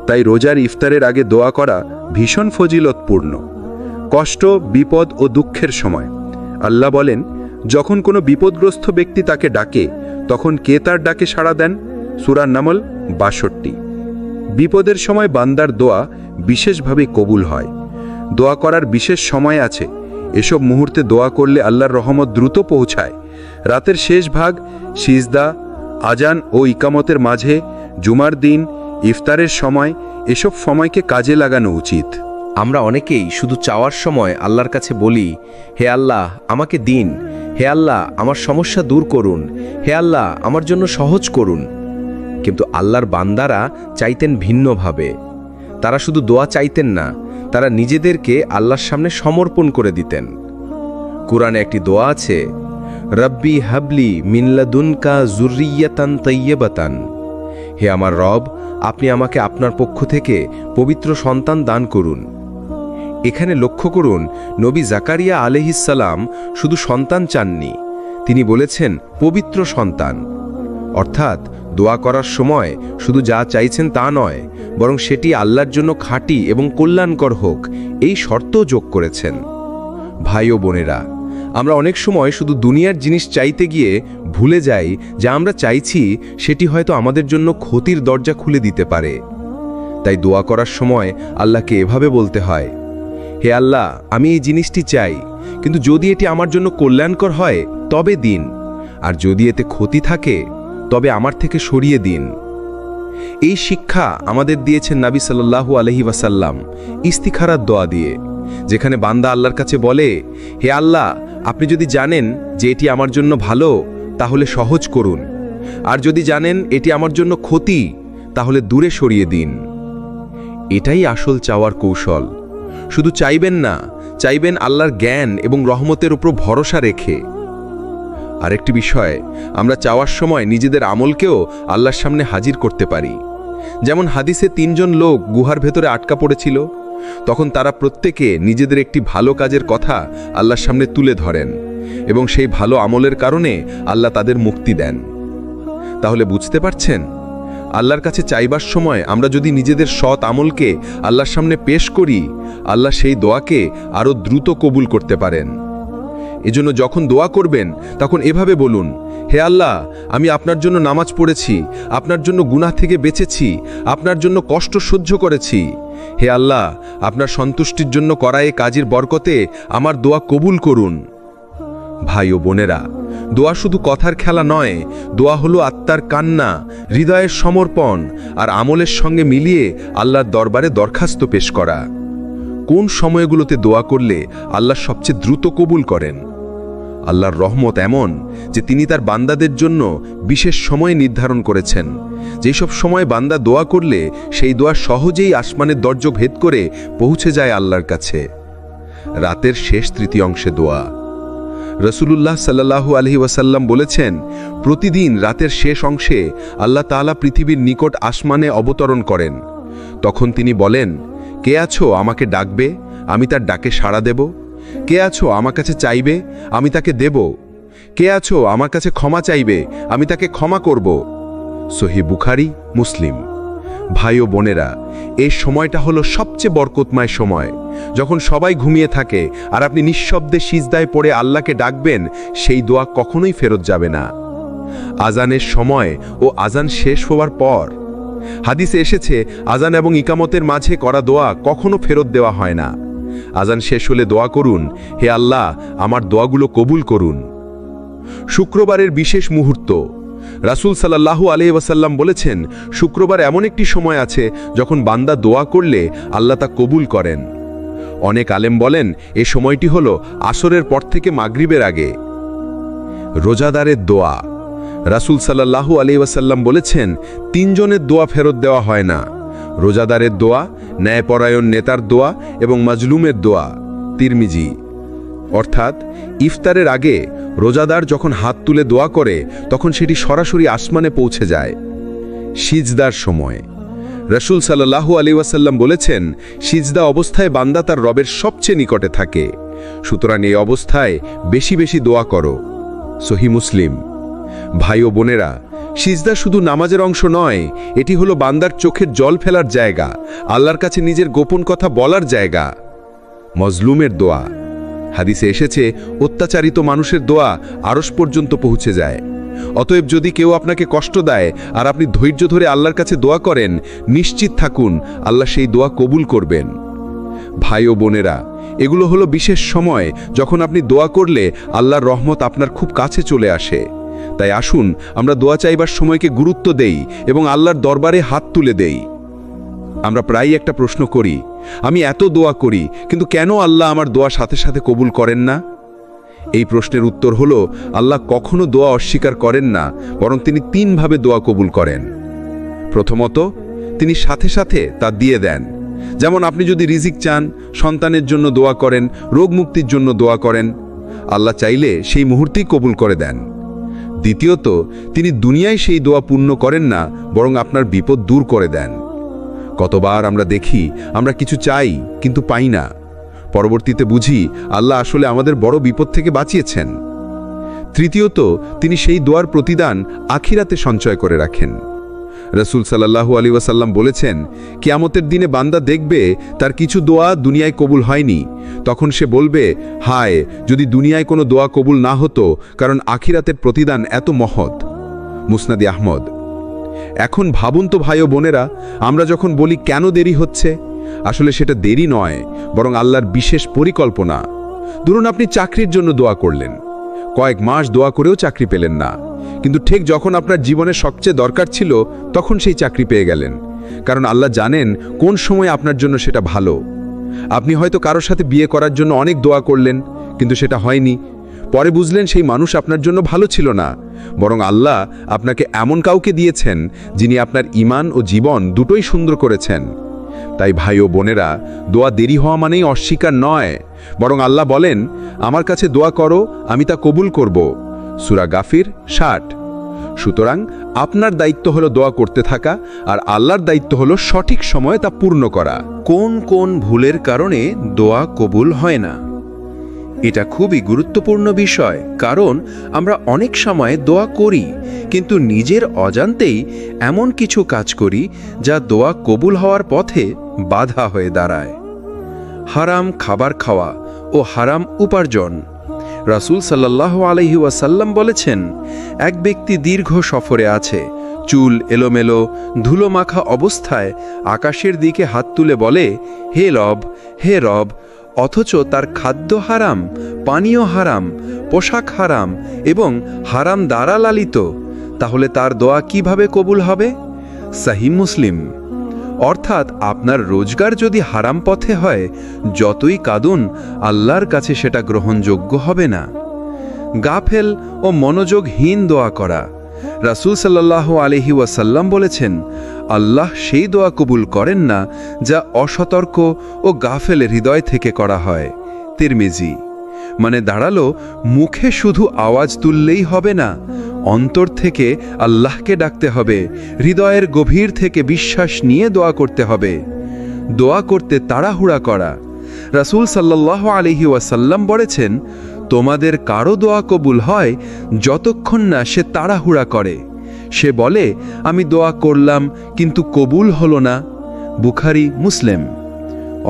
তাই রোজার ইফতারের আগে দোয়া করা ভীষণ ফজিলতপূর্ণ। কষ্ট, বিপদ ও দুঃখের সময় আল্লাহ বলেন, যখন কোনো বিপদগ্রস্ত ব্যক্তি তাকে ডাকে তখন কে তার ডাকে সাড়া দেন? সূরা নামল ৬২। বিপদের সময় বান্দার দোয়া বিশেষভাবে কবুল হয়। দোয়া করার বিশেষ সময় আছে। এসব মুহূর্তে দোয়া করলে আল্লাহর রহমত দ্রুত পৌঁছায়। রাতের শেষ ভাগ, সিজদা, আজান ও ইকামতের মাঝে, জুমার দিন, ইফতারের সময়, এসব সময়কে কাজে লাগানো উচিত। আমরা অনেকেই শুধু চাওয়ার সময় আল্লাহর কাছে বলি, হে আল্লাহ আমাকে দিন, হে আল্লাহ আমার সমস্যা দূর করুন, হে আল্লাহ আমার জন্য সহজ করুন। কিন্তু আল্লাহর বান্দারা চাইতেন ভিন্নভাবে। তারা শুধু দোয়া চাইতেন না, তারা নিজেদেরকে আল্লাহর সামনে সমর্পণ করে দিতেন। কুরআনে একটি দোয়া আছে, রব্বি হাবলি মিন লাদুনকা যুররিয়াতান তাইয়্যিবাতান। হে আমার রব, আপনি আমাকে আপনার পক্ষ থেকে পবিত্র সন্তান দান করুন। এখানে লক্ষ্য করুন, নবী জাকারিয়া আলাইহিস সালাম শুধু সন্তান চাননি, তিনি বলেছেন পবিত্র সন্তান। অর্থাৎ দোয়া করার সময় শুধু যা চাইছেন তা নয়, বরং সেটি আল্লাহর জন্য খাঁটি এবং কল্যাণকর হোক, এই শর্তও যোগ করেছেন। ভাই ও বোনেরা, আমরা অনেক সময় শুধু দুনিয়ার জিনিস চাইতে গিয়ে ভুলে যাই যা আমরা চাইছি সেটি হয়তো আমাদের জন্য ক্ষতির দরজা খুলে দিতে পারে। তাই দোয়া করার সময় আল্লাহকে এভাবে বলতে হয়, হে আল্লাহ আমি এই জিনিসটি চাই, কিন্তু যদি এটি আমার জন্য কল্যাণকর হয় তবে দিন, আর যদি এতে ক্ষতি থাকে তবে আমার থেকে সরিয়ে দিন। এই শিক্ষা আমাদের দিয়েছেন নবী সাল্লাল্লাহু আলাইহি ওয়াসাল্লাম ইস্তিখারার দোয়া দিয়ে, যেখানে বান্দা আল্লাহর কাছে বলে, হে আল্লাহ আপনি যদি জানেন যে এটি আমার জন্য ভালো তাহলে সহজ করুন, আর যদি জানেন এটি আমার জন্য ক্ষতি তাহলে দূরে সরিয়ে দিন। এটাই আসল চাওয়ার কৌশল। শুধু চাইবেন না, চাইবেন আল্লাহর জ্ঞান এবং রহমতের উপর ভরসা রেখে। আরেকটি বিষয়, আমরা চাওয়ার সময় নিজেদের আমলকেও আল্লাহর সামনে হাজির করতে পারি। যেমন হাদিসে ৩ জন লোক গুহার ভেতরে আটকা পড়েছিল, তখন তারা প্রত্যেকে নিজেদের একটি ভালো কাজের কথা আল্লাহর সামনে তুলে ধরেন এবং সেই ভালো আমলের কারণে আল্লাহ তাদের মুক্তি দেন। তাহলে বুঝতে পারছেন, আল্লাহর কাছে চাইবার সময় আমরা যদি নিজেদের সৎ আমলকে আল্লাহর সামনে পেশ করি, আল্লাহ সেই দোয়াকে আরও দ্রুত কবুল করতে পারেন। এজন্য যখন দোয়া করবেন তখন এভাবে বলুন, হে আল্লাহ আমি আপনার জন্য নামাজ পড়েছি, আপনার জন্য গুনাহ থেকে বেঁচেছি, আপনার জন্য কষ্ট সহ্য করেছি। হে আল্লাহ আপনার সন্তুষ্টির জন্য করা এ কাজের বরকতে আমার দোয়া কবুল করুন। ভাই ও বোনেরা, দোয়া শুধু কথার খেলা নয়, দোয়া হলো আত্মার কান্না, হৃদয়ের সমর্পণ আর আমলের সঙ্গে মিলিয়ে আল্লাহর দরবারে দরখাস্ত পেশ করা। কোন সময়গুলোতে দোয়া করলে আল্লাহ সবচেয়ে দ্রুত কবুল করেন? আল্লাহর রহমত এমন যে তিনি তার বান্দাদের জন্য বিশেষ সময় নির্ধারণ করেছেন। যেসব সময় বান্দা দোয়া করলে সেই দোয়া সহজেই আসমানের দরজা ভেদ করে পৌঁছে যায় আল্লাহর কাছে। রাতের শেষ তৃতীয়াংশে দোয়া। রাসূলুল্লাহ সাল্লাল্লাহু আলাইহি ওয়াসাল্লাম বলেছেন, প্রতিদিন রাতের শেষ অংশে আল্লাহ তাআলা পৃথিবীর নিকট আসমানে অবতরণ করেন। তখন তিনি বলেন, কে আছো আমাকে ডাকবে, আমি তার ডাকে সাড়া দেব? কে আছো আমার কাছে চাইবে, আমি তাকে দেব? কে আছো আমার কাছে ক্ষমা চাইবে, আমি তাকে ক্ষমা করব? সহিহ বুখারী, মুসলিম। ভাই ও বোনেরা, এই সময়টা হলো সবচেয়ে বরকতময় সময়, যখন সবাই ঘুমিয়ে থাকে আর আপনি নিঃশব্দে সিজদায় পড়ে আল্লাহকে ডাকবেন। সেই দোয়া কখনোই ফেরত যাবে না। আজানের সময় ও আজান শেষ হওয়ার পর। হাদিসে এসেছে, আজান এবং ইকামতের মাঝে করা দোয়া কখনো ফেরত দেওয়া হয় না। আজান শেষ হলে দোয়া করুন, হে আল্লাহ, আমার দোয়াগুলো কবুল করুন। শুক্রবারের বিশেষ মুহূর্ত। রাসূল সাল্লাল্লাহু আলাইহি ওয়াসাল্লাম বলেছেন, শুক্রবার এমন একটি সময় আছে যখন বান্দা দোয়া করলে আল্লাহ তা কবুল করেন। অনেক আলেম বলেন এ সময়টি হল আসরের পর থেকে মাগরিবের আগে। রোজাদারের দোয়া। রাসূল সাল্লাল্লাহু আলাইহি ওয়াসাল্লাম বলেছেন, তিনজনের দোয়া ফেরত দেওয়া হয় না: রোজাদারের দোয়া, ন্যায়পরায়ণ নেতার দোয়া এবং মাজলুমের দোয়া। তিরমিজি। অর্থাৎ ইফতারের আগে রোজাদার যখন হাত তুলে দোয়া করে তখন সেটি সরাসরি আসমানে পৌঁছে যায়। সিজদার সময়। রাসূল সাল্লাল্লাহু আলাইহি ওয়াসাল্লাম বলেছেন, সিজদা অবস্থায় বান্দা তার রবের সবচেয়ে নিকটে থাকে, সুতরাং এই অবস্থায় বেশি বেশি দোয়া করো। সহিহ মুসলিম। ভাই ও বোনেরা, সিজদা শুধু নামাজের অংশ নয়, এটি হলো বান্দার চোখের জল ফেলার জায়গা, আল্লাহর কাছে নিজের গোপন কথা বলার জায়গা। মজলুমের দোয়া। হাদিসে এসেছে, অত্যাচারিত মানুষের দোয়া আরশ পর্যন্ত পৌঁছে যায়। অতএব যদি কেউ আপনাকে কষ্ট দেয় আর আপনি ধৈর্য ধরে আল্লাহর কাছে দোয়া করেন, নিশ্চিত থাকুন আল্লাহ সেই দোয়া কবুল করবেন। ভাই ও বোনেরা, এগুলো হলো বিশেষ সময় যখন আপনি দোয়া করলে আল্লাহর রহমত আপনার খুব কাছে চলে আসে। তাই আসুন আমরা দোয়া চাইবার সময়কে গুরুত্ব দেই এবং আল্লাহর দরবারে হাত তুলে দেই। আমরা প্রায়ই একটা প্রশ্ন করি, আমি এত দোয়া করি কিন্তু কেন আল্লাহ আমার দোয়া সাথে সাথে কবুল করেন না? এই প্রশ্নের উত্তর হলো, আল্লাহ কখনো দোয়া অস্বীকার করেন না, বরং তিনি তিনভাবে দোয়া কবুল করেন। প্রথমত, তিনি সাথে সাথে তা দিয়ে দেন। যেমন আপনি যদি রিজিক চান, সন্তানের জন্য দোয়া করেন, রোগ মুক্তির জন্য দোয়া করেন, আল্লাহ চাইলে সেই মুহূর্তেই কবুল করে দেন। দ্বিতীয়ত, তিনি দুনিয়ায় সেই দোয়া পূর্ণ করেন না, বরং আপনার বিপদ দূর করে দেন। কতবার আমরা দেখি আমরা কিছু চাই কিন্তু পাই না, পরবর্তীতে বুঝি আল্লাহ আসলে আমাদের বড় বিপদ থেকে বাঁচিয়েছেন। তৃতীয়ত, তিনি সেই দোয়ার প্রতিদান আখিরাতে সঞ্চয় করে রাখেন। রাসূল সাল্লাল্লাহু আলাইহি ওয়াসাল্লাম বলেছেন, কিয়ামতের দিনে বান্দা দেখবে তার কিছু দোয়া দুনিয়ায় কবুল হয়নি, তখন সে বলবে, হায় যদি দুনিয়ায় কোনো দোয়া কবুল না হতো, কারণ আখিরাতের প্রতিদান এত মহৎ। মুসনাদি আহমদ। এখন ভাবুন তো ভাই ও বোনেরা, আমরা যখন বলি কেন দেরি হচ্ছে, আসলে সেটা দেরি নয়, বরং আল্লাহর বিশেষ পরিকল্পনা। ধরুন আপনি চাকরির জন্য দোয়া করলেন, কয়েক মাস দোয়া করেও চাকরি পেলেন না, কিন্তু ঠিক যখন আপনার জীবনে সবচেয়ে দরকার ছিল তখন সেই চাকরি পেয়ে গেলেন, কারণ আল্লাহ জানেন কোন সময় আপনার জন্য সেটা ভালো। আপনি হয়তো কারোর সাথে বিয়ে করার জন্য অনেক দোয়া করলেন, কিন্তু সেটা হয়নি। পরে বুঝলেন সেই মানুষ আপনার জন্য ভালো ছিল না, বরং আল্লাহ আপনাকে এমন কাউকে দিয়েছেন যিনি আপনার ঈমান ও জীবন দুটোই সুন্দর করেছেন। তাই ভাই ও বোনেরা, দোয়া দেরি হওয়া মানেই অস্বীকার নয়, বরং আল্লাহ বলেন, আমার কাছে দোয়া করো, আমি তা কবুল করব। সূরা গাফির 60। সুতরাং আপনার দায়িত্ব হলো দোয়া করতে থাকা, আর আল্লাহর দায়িত্ব হলো সঠিক সময়ে তা পূর্ণ করা। কোন কোন ভুলের কারণে দোয়া কবুল হয় না? এটা খুবই গুরুত্বপূর্ণ বিষয়, কারণ আমরা অনেক সময় দোয়া করি কিন্তু নিজের অজান্তেই এমন কিছু কাজ করি যা দোয়া কবুল হওয়ার পথে বাধা হয়ে দাঁড়ায়। হারাম খাবার খাওয়া ও হারাম উপার্জন। রাসূল সাল্লাল্লাহু আলাইহি ওয়াসাল্লাম বলেছেন, এক ব্যক্তি দীর্ঘ সফরে আছে, চুল এলোমেলো, ধুলো মাখা অবস্থায় আকাশের দিকে হাত তুলে বলে, হে রব, হে রব, অথচ তার খাদ্য হারাম, পানীয় হারাম, পোশাক হারাম এবং হারাম দ্বারা লালিত, তাহলে তার দোয়া কিভাবে কবুল হবে? সহিহ মুসলিম। অর্থাৎ আপনার রোজগার যদি হারাম পথে হয়, যতই কাঁদুন আল্লাহর কাছে সেটা গ্রহণযোগ্য হবে না। গাফেল ও মনোযোগহীন দোয়া করা। রাসূল সাল্লাল্লাহু আলাইহি ওয়াসাল্লাম বলেছেন, আল্লাহ সেই দোয়া কবুল করেন না যা অসতর্ক ও গাফেলের হৃদয় থেকে করা হয়। তিরমিজি। মানে দাঁড়ালো, মুখে শুধু আওয়াজ তুললেই হবে না, অন্তর থেকে আল্লাহকে ডাকতে হবে, হৃদয়ের গভীর থেকে বিশ্বাস নিয়ে দোয়া করতে হবে। দোয়া করতে তাড়াহুড়া করা। রাসূল সাল্লাল্লাহু আলাইহি ওয়াসাল্লাম বলেছেন, তোমাদের কারো দোয়া কবুল হয় যতক্ষণ না সে তাড়াহুড়া করে। সে বলে, আমি দোয়া করলাম কিন্তু কবুল হলো না। বুখারী, মুসলিম।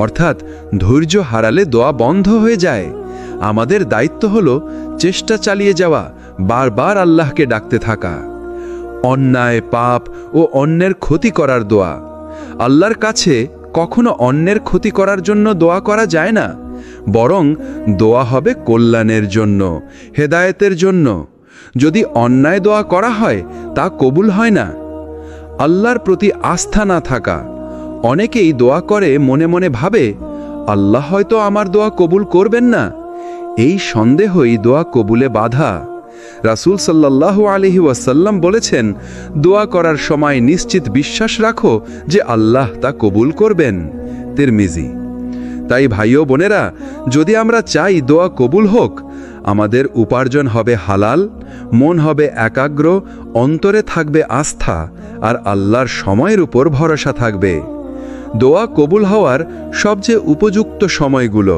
অর্থাৎ ধৈর্য হারালে দোয়া বন্ধ হয়ে যায়। আমাদের দায়িত্ব হলো চেষ্টা চালিয়ে যাওয়া, বারবার আল্লাহকে ডাকতে থাকা। অন্যায়, পাপ ও অন্যের ক্ষতি করার দোয়া। আল্লাহর কাছে কখনো অন্যের ক্ষতি করার জন্য দোয়া করা যায় না, বরং দোয়া হবে কল্যাণের জন্য, হেদায়েতের জন্য। যদি অন্যায় দোয়া করা হয় তা কবুল হয় না। আল্লাহর প্রতি আস্থা না থাকা। অনেকেই দোয়া করে মনে মনে ভাবে, আল্লাহ হয়তো আমার দোয়া কবুল করবেন না। এই সন্দেহই দোয়া কবুলে বাধা। রাসূল সাল্লাল্লাহু আলাইহি ওয়াসাল্লাম বলেছেন, দোয়া করার সময় নিশ্চিত বিশ্বাস রাখো যে আল্লাহ তা কবুল করবেন। তিরমিজি। তাই ভাই ও বোনেরা, যদি আমরা চাই দোয়া কবুল হোক, আমাদের উপার্জন হবে হালাল, মন হবে একাগ্র, অন্তরে থাকবে আস্থা, আর আল্লাহর সময়ের উপর ভরসা থাকবে। দোয়া কবুল হওয়ার সবচেয়ে উপযুক্ত সময়গুলো।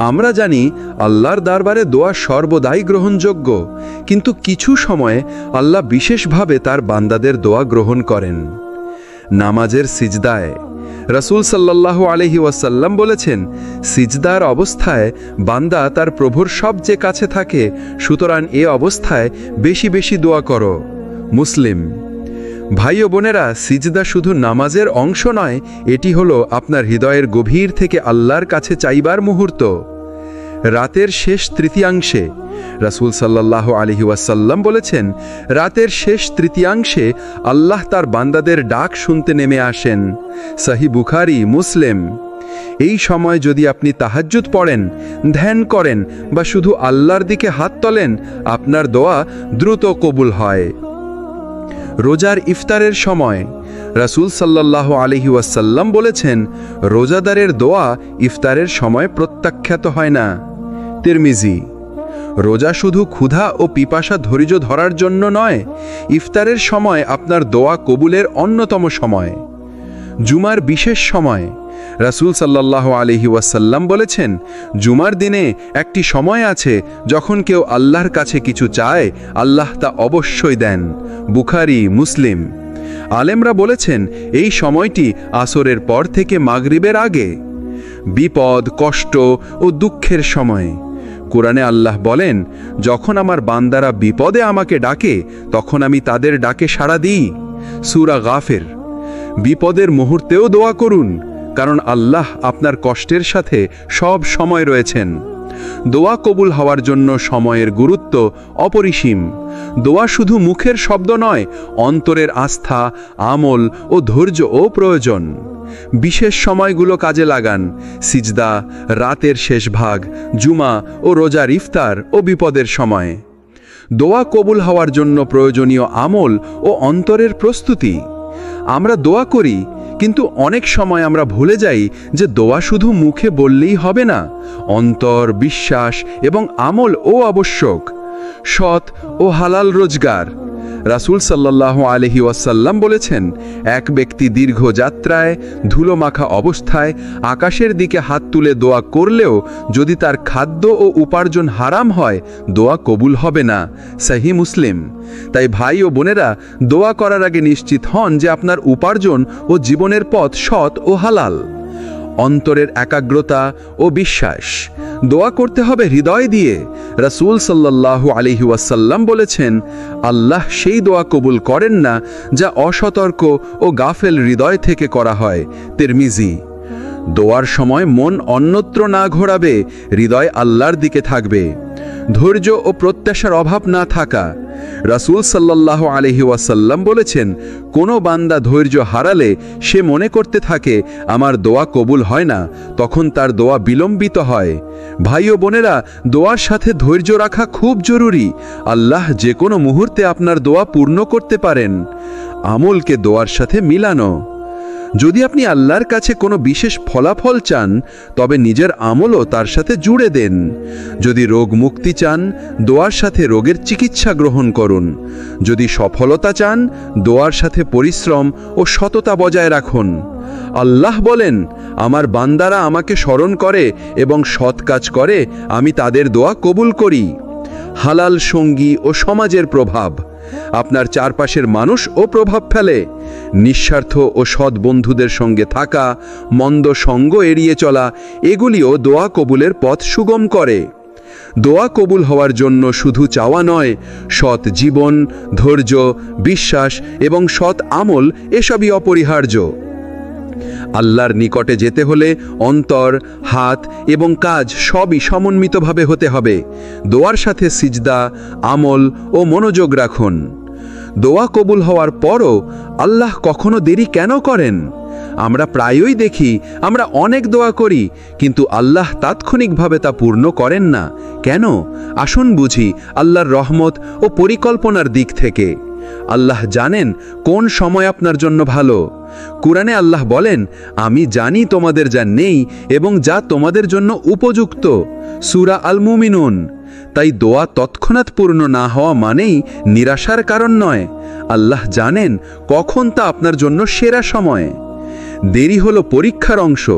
আমরা জানি আল্লাহর দরবারে দোয়া সর্বদাই গ্রহণযোগ্য, কিন্তু কিছু সময়ে আল্লাহ বিশেষভাবে তার বান্দাদের দোয়া গ্রহণ করেন। নামাজের সিজদায় রাসূল সাল্লাল্লাহু আলাইহি ওয়াসাল্লাম বলেছেন, সিজদার অবস্থায় বান্দা তার প্রভুর সবচেয়ে কাছে থাকে, সুতরাং এ অবস্থায় বেশি বেশি দোয়া করো। মুসলিম। ভাই ও বোনেরা, সিজদা শুধু নামাজের অংশ নয়, এটি হলো আপনার হৃদয়ের গভীর থেকে আল্লাহর কাছে চাইবার মুহূর্ত। রাতের শেষ তৃতীয়াংশে রাসূল সাল্লাল্লাহু আলাইহি ওয়াসাল্লাম বলেছেন, রাতের শেষ তৃতীয়াংশে আল্লাহ তার বান্দাদের ডাক শুনতে নেমে আসেন। সহিহ বুখারী, মুসলিম। এই সময় যদি আপনি তাহাজ্জুদ পড়েন, ধ্যান করেন বা শুধু আল্লাহর দিকে হাত তোলেন, আপনার দোয়া দ্রুত কবুল হয়। রোজার ইফতারের সময় রাসূল সাল্লাল্লাহু আলাইহি ওয়াসাল্লাম বলেছেন, রোজাদারের দোয়া ইফতারের সময় প্রত্যাখ্যাত হয় না। তিরমিজি। রোজা শুধু ক্ষুধা ও পিপাসা ধৈর্য ধরার জন্য নয়, ইফতারের সময় আপনার দোয়া কবুলের অন্যতম সময়। জুমার বিশেষ সময় রাসূল সাল্লাল্লাহু আলাইহি ওয়াসাল্লাম বলেছেন, জুমার দিনে একটি সময় আছে যখন কেউ আল্লাহর কাছে কিছু চায়, আল্লাহ তা অবশ্যই দেন। বুখারী, মুসলিম। আলেমরা বলেছেন, এই সময়টি আসরের পর থেকে মাগরিবের আগে। বিপদ, কষ্ট ও দুঃখের সময়। কোরআনে আল্লাহ বলেন, যখন আমার বান্দারা বিপদে আমাকে ডাকে, তখন আমি তাদের ডাকে সাড়া দিই। সূরা গাফির। বিপদের মুহূর্তেও দোয়া করুন, কারণ আল্লাহ আপনার কষ্টের সাথে সব সময় রয়েছেন। দোয়া কবুল হওয়ার জন্য সময়ের গুরুত্ব অপরিসীম। দোয়া শুধু মুখের শব্দ নয়, অন্তরের আস্থা, আমল ও ধৈর্যও প্রয়োজন। বিশেষ সময়গুলো কাজে লাগান। সিজদা, রাতের শেষ ভাগ, জুমা ও রোজার ইফতার ও বিপদের সময়। দোয়া কবুল হওয়ার জন্য প্রয়োজনীয় আমল ও অন্তরের প্রস্তুতি। আমরা দোয়া করি, কিন্তু অনেক সময় আমরা ভুলে যাই যে দোয়া শুধু মুখে বললেই হবে না, অন্তর, বিশ্বাস এবং আমলও আবশ্যক। সৎ ও হালাল রোজগার। রাসূল সাল্লাল্লাহু আলাইহি ওয়াসাল্লাম বলেছেন, এক ব্যক্তি দীর্ঘ যাত্রায় ধুলোমাখা অবস্থায় আকাশের দিকে হাত তুলে দোয়া করলেও যদি তার খাদ্য ও উপার্জন হারাম হয়, দোয়া কবুল হবে না। সহিহ মুসলিম। তাই ভাই ও বোনেরা, দোয়া করার আগে নিশ্চিত হন যে আপনার উপার্জন ও জীবনের পথ সৎ ও হালাল। অন্তরের একাগ্রতা ও বিশ্বাস। দোয়া করতে হবে হৃদয় দিয়ে। রাসূল সাল্লাল্লাহু আলাইহি ওয়াসাল্লাম বলেছেন, আল্লাহ সেই দোয়া কবুল করেন না যা অসতর্ক ও গাফেল হৃদয় থেকে করা হয়। তিরমিজি। দোয়ার সময় মন অন্যত্র না ঘোরাবে, হৃদয় আল্লাহর দিকে থাকবে। ধৈর্য ও প্রত্যাশার অভাব না থাকা। রাসূল সাল্লাল্লাহু আলাইহি ওয়াসাল্লাম বলেছেন, কোনো বান্দা ধৈর্য হারালে সে মনে করতে থাকে আমার দোয়া কবুল হয় না, তখন তার দোয়া বিলম্বিত হয়। ভাই ও বোনেরা, দোয়ার সাথে ধৈর্য রাখা খুব জরুরি। আল্লাহ যে কোনো মুহূর্তে আপনার দোয়া পূর্ণ করতে পারেন। আমলকে দোয়ার সাথে মিলানো। যদি আপনি আল্লাহর কাছে কোনো বিশেষ ফলাফল চান, তবে নিজের আমলও তার সাথে জুড়ে দেন। যদি রোগ মুক্তি চান, দোয়ার সাথে রোগের চিকিৎসা গ্রহণ করুন। যদি সফলতা চান, দোয়ার সাথে পরিশ্রম ও সততা বজায় রাখুন। আল্লাহ বলেন, আমার বান্দারা আমাকে স্মরণ করে এবং সৎ কাজ করে, আমি তাদের দোয়া কবুল করি। হালাল সঙ্গী ও সমাজের প্রভাব। আপনার চারপাশের মানুষও প্রভাব ফেলে। নিঃস্বার্থ ও সৎ বন্ধুদের সঙ্গে থাকা, মন্দ সঙ্গ এড়িয়ে চলা, এগুলিও দোয়া কবুলের পথ সুগম করে। দোয়া কবুল হওয়ার জন্য শুধু চাওয়া নয়, সৎ জীবন, ধৈর্য, বিশ্বাস এবং সৎ আমল এসবই অপরিহার্য। আল্লাহর নিকটে যেতে হলে অন্তর, হাত এবং কাজ সবই সমন্বিতভাবে হতে হবে। দোয়ার সাথে সিজদা, আমল ও মনোযোগ রাখুন। দোয়া কবুল হওয়ার পরও আল্লাহ কখনো দেরি কেন করেন? আমরা প্রায়ই দেখি আমরা অনেক দোয়া করি, কিন্তু আল্লাহ তাৎক্ষণিকভাবে তা পূর্ণ করেন না। কেন? আসুন বুঝি আল্লাহর রহমত ও পরিকল্পনার দিক থেকে। আল্লাহ জানেন কোন সময় আপনার জন্য ভালো। কুরআনে আল্লাহ বলেন, আমি জানি তোমাদের যা নেই এবং যা তোমাদের জন্য উপযুক্ত। সূরা আল মুমিনুন। তাই দোয়া তৎক্ষণাৎ পূর্ণ না হওয়া মানেই নিরাশার কারণ নয়। আল্লাহ জানেন কখন তা আপনার জন্য সেরা সময়। দেরি হলো পরীক্ষার অংশ।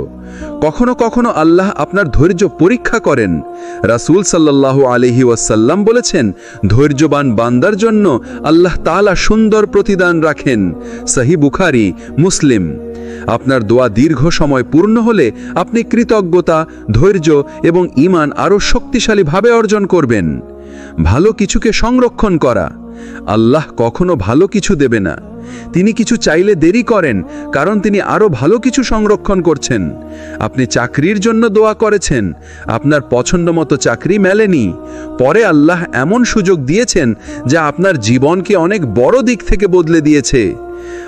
কখনো কখনো আল্লাহ আপনার ধৈর্য পরীক্ষা করেন। রাসূল সাল্লাল্লাহু আলাইহি ওয়াসাল্লাম বলেছেন, ধৈর্যবান বান্দার জন্য আল্লাহ তাআলা সুন্দর প্রতিদান রাখেন। সহিহ বুখারী, মুসলিম। আপনার দোয়া দীর্ঘ সময় পূর্ণ হলে আপনি কৃতজ্ঞতা, ধৈর্য এবং ঈমান আরও শক্তিশালীভাবে অর্জন করবেন। ভালো কিছুকে সংরক্ষণ করা। আল্লাহ কখনো ভালো কিছু দেবে না। তিনি কিছু চাইলে দেরি করেন, কারণ তিনি আরও ভালো কিছু সংরক্ষণ করছেন। আপনি চাকরির জন্য দোয়া করেছেন, আপনার পছন্দমতো চাকরি মেলেনি। পরে আল্লাহ এমন সুযোগ দিয়েছেন যা আপনার জীবনকে অনেক বড় দিক থেকে বদলে দিয়েছে।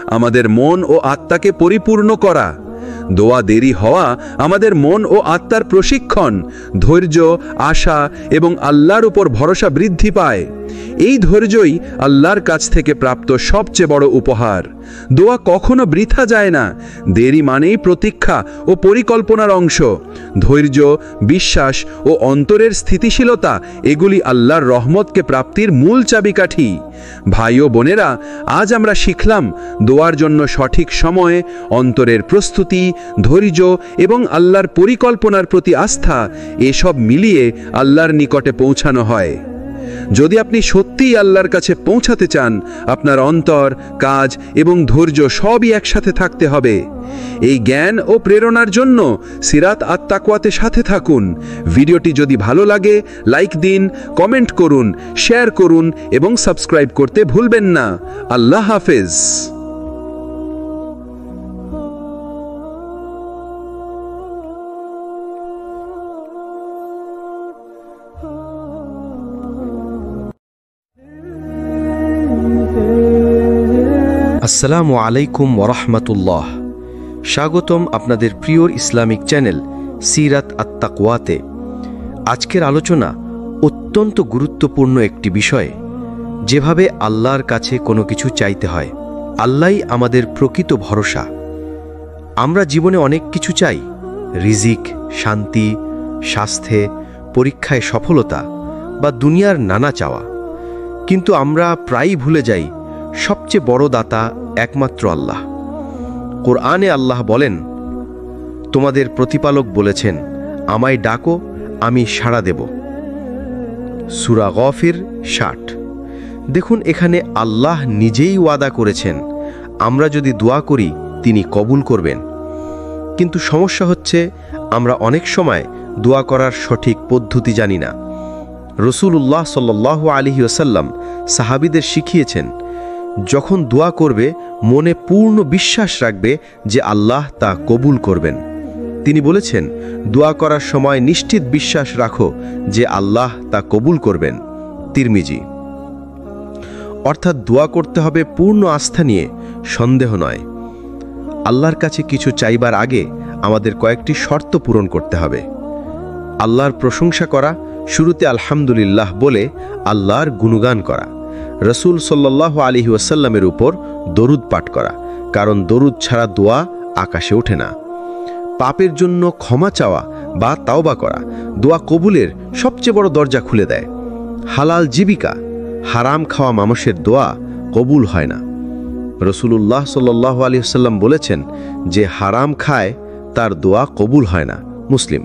আমাদের মন ও আত্মাকে পরিপূর্ণ করা। দোয়া দেরি হওয়া আমাদের মন ও আত্মার প্রশিক্ষণ। ধৈর্য, আশা এবং আল্লাহর উপর ভরসা বৃদ্ধি পায়। এই ধৈর্যই আল্লাহর কাছ থেকে প্রাপ্ত সবচেয়ে বড় উপহার। দোয়া কখনো বৃথা যায় না। দেরি মানেই প্রতীক্ষা ও পরিকল্পনার অংশ। ধৈর্য, বিশ্বাস ও অন্তরের স্থিতিশীলতা, এগুলি আল্লাহর রহমতকে প্রাপ্তির মূল চাবিকাঠি। ভাই ও বোনেরা, আজ আমরা শিখলাম দোয়ার জন্য সঠিক সময়, অন্তরের প্রস্তুতি, ধৈর্য এবং আল্লাহর পরিকল্পনার প্রতি আস্থা, এসব মিলিয়ে আল্লাহর নিকটে পৌঁছানো হয়। যদি আপনি সত্যিই আল্লাহর কাছে পৌঁছাতে চান, আপনার অন্তর, কাজ এবং ধৈর্য সবই একসাথে থাকতে হবে। এই জ্ঞান ও প্রেরণার জন্য সিরাত আত তাকওয়াতে সাথে থাকুন। ভিডিওটি যদি ভালো লাগে লাইক দিন, কমেন্ট করুন, শেয়ার করুন এবং সাবস্ক্রাইব করতে ভুলবেন না। আল্লাহ হাফেজ। আসসালামু আলাইকুম ওরহমতুল্লাহ। স্বাগতম আপনাদের প্রিয় ইসলামিক চ্যানেল সিরাত আত তাকওয়াতে। আজকের আলোচনা অত্যন্ত গুরুত্বপূর্ণ একটি বিষয়, যেভাবে আল্লাহর কাছে কোনো কিছু চাইতে হয়। আল্লাহই আমাদের প্রকৃত ভরসা। আমরা জীবনে অনেক কিছু চাই, রিজিক, শান্তি, স্বাস্থ্যে, পরীক্ষায় সফলতা বা দুনিয়ার নানা চাওয়া। কিন্তু আমরা প্রায়ই ভুলে যাই সবচেয়ে বড় দাতা একমাত্র আল্লাহ। কোরআনে আল্লাহ বলেন, তোমাদের প্রতিপালক বলেছেন, আমায় ডাকো, আমি সাড়া দেব। সূরা গফির 60। দেখুন, এখানে আল্লাহ নিজেই ওয়াদা করেছেন আমরা যদি দোয়া করি তিনি কবুল করবেন। কিন্তু সমস্যা হচ্ছে আমরা অনেক সময় দোয়া করার সঠিক পদ্ধতি জানি না। রাসূলুল্লাহ সাল্লাল্লাহু আলাইহি ওয়াসাল্লাম সাহাবীদের শিখিয়েছেন, যখন দোয়া করবে মনে পূর্ণ বিশ্বাস রাখবে যে আল্লাহ তা কবুল করবেন। তিনি বলেছেন, দোয়া করার সময় নিশ্চিত বিশ্বাস রাখো যে আল্লাহ তা কবুল করবেন। তিরমিজি। অর্থাৎ দোয়া করতে হবে পূর্ণ আস্থা নিয়ে, সন্দেহ নয়। আল্লাহর কাছে কিছু চাইবার আগে আমাদের কয়েকটি শর্ত পূরণ করতে হবে। আল্লাহর প্রশংসা করা, শুরুতে আলহামদুলিল্লাহ বলে আল্লাহর গুণগান করা। রাসূল সাল্লাল্লাহু আলাইহি ওয়াসাল্লামের উপর দরুদ পাঠ করা, কারণ দরুদ ছাড়া দোয়া আকাশে ওঠে না। পাপের জন্য ক্ষমা চাওয়া বা তাওবা করা দোয়া কবুলের সবচেয়ে বড় দরজা খুলে দেয়। হালাল জীবিকা, হারাম খাওয়া মানুষের দোয়া কবুল হয় না। রসুলুল্লাহ সাল্লাল্লাহু আলাইহি ওয়াসাল্লাম বলেছেন, যে হারাম খায় তার দোয়া কবুল হয় না। মুসলিম।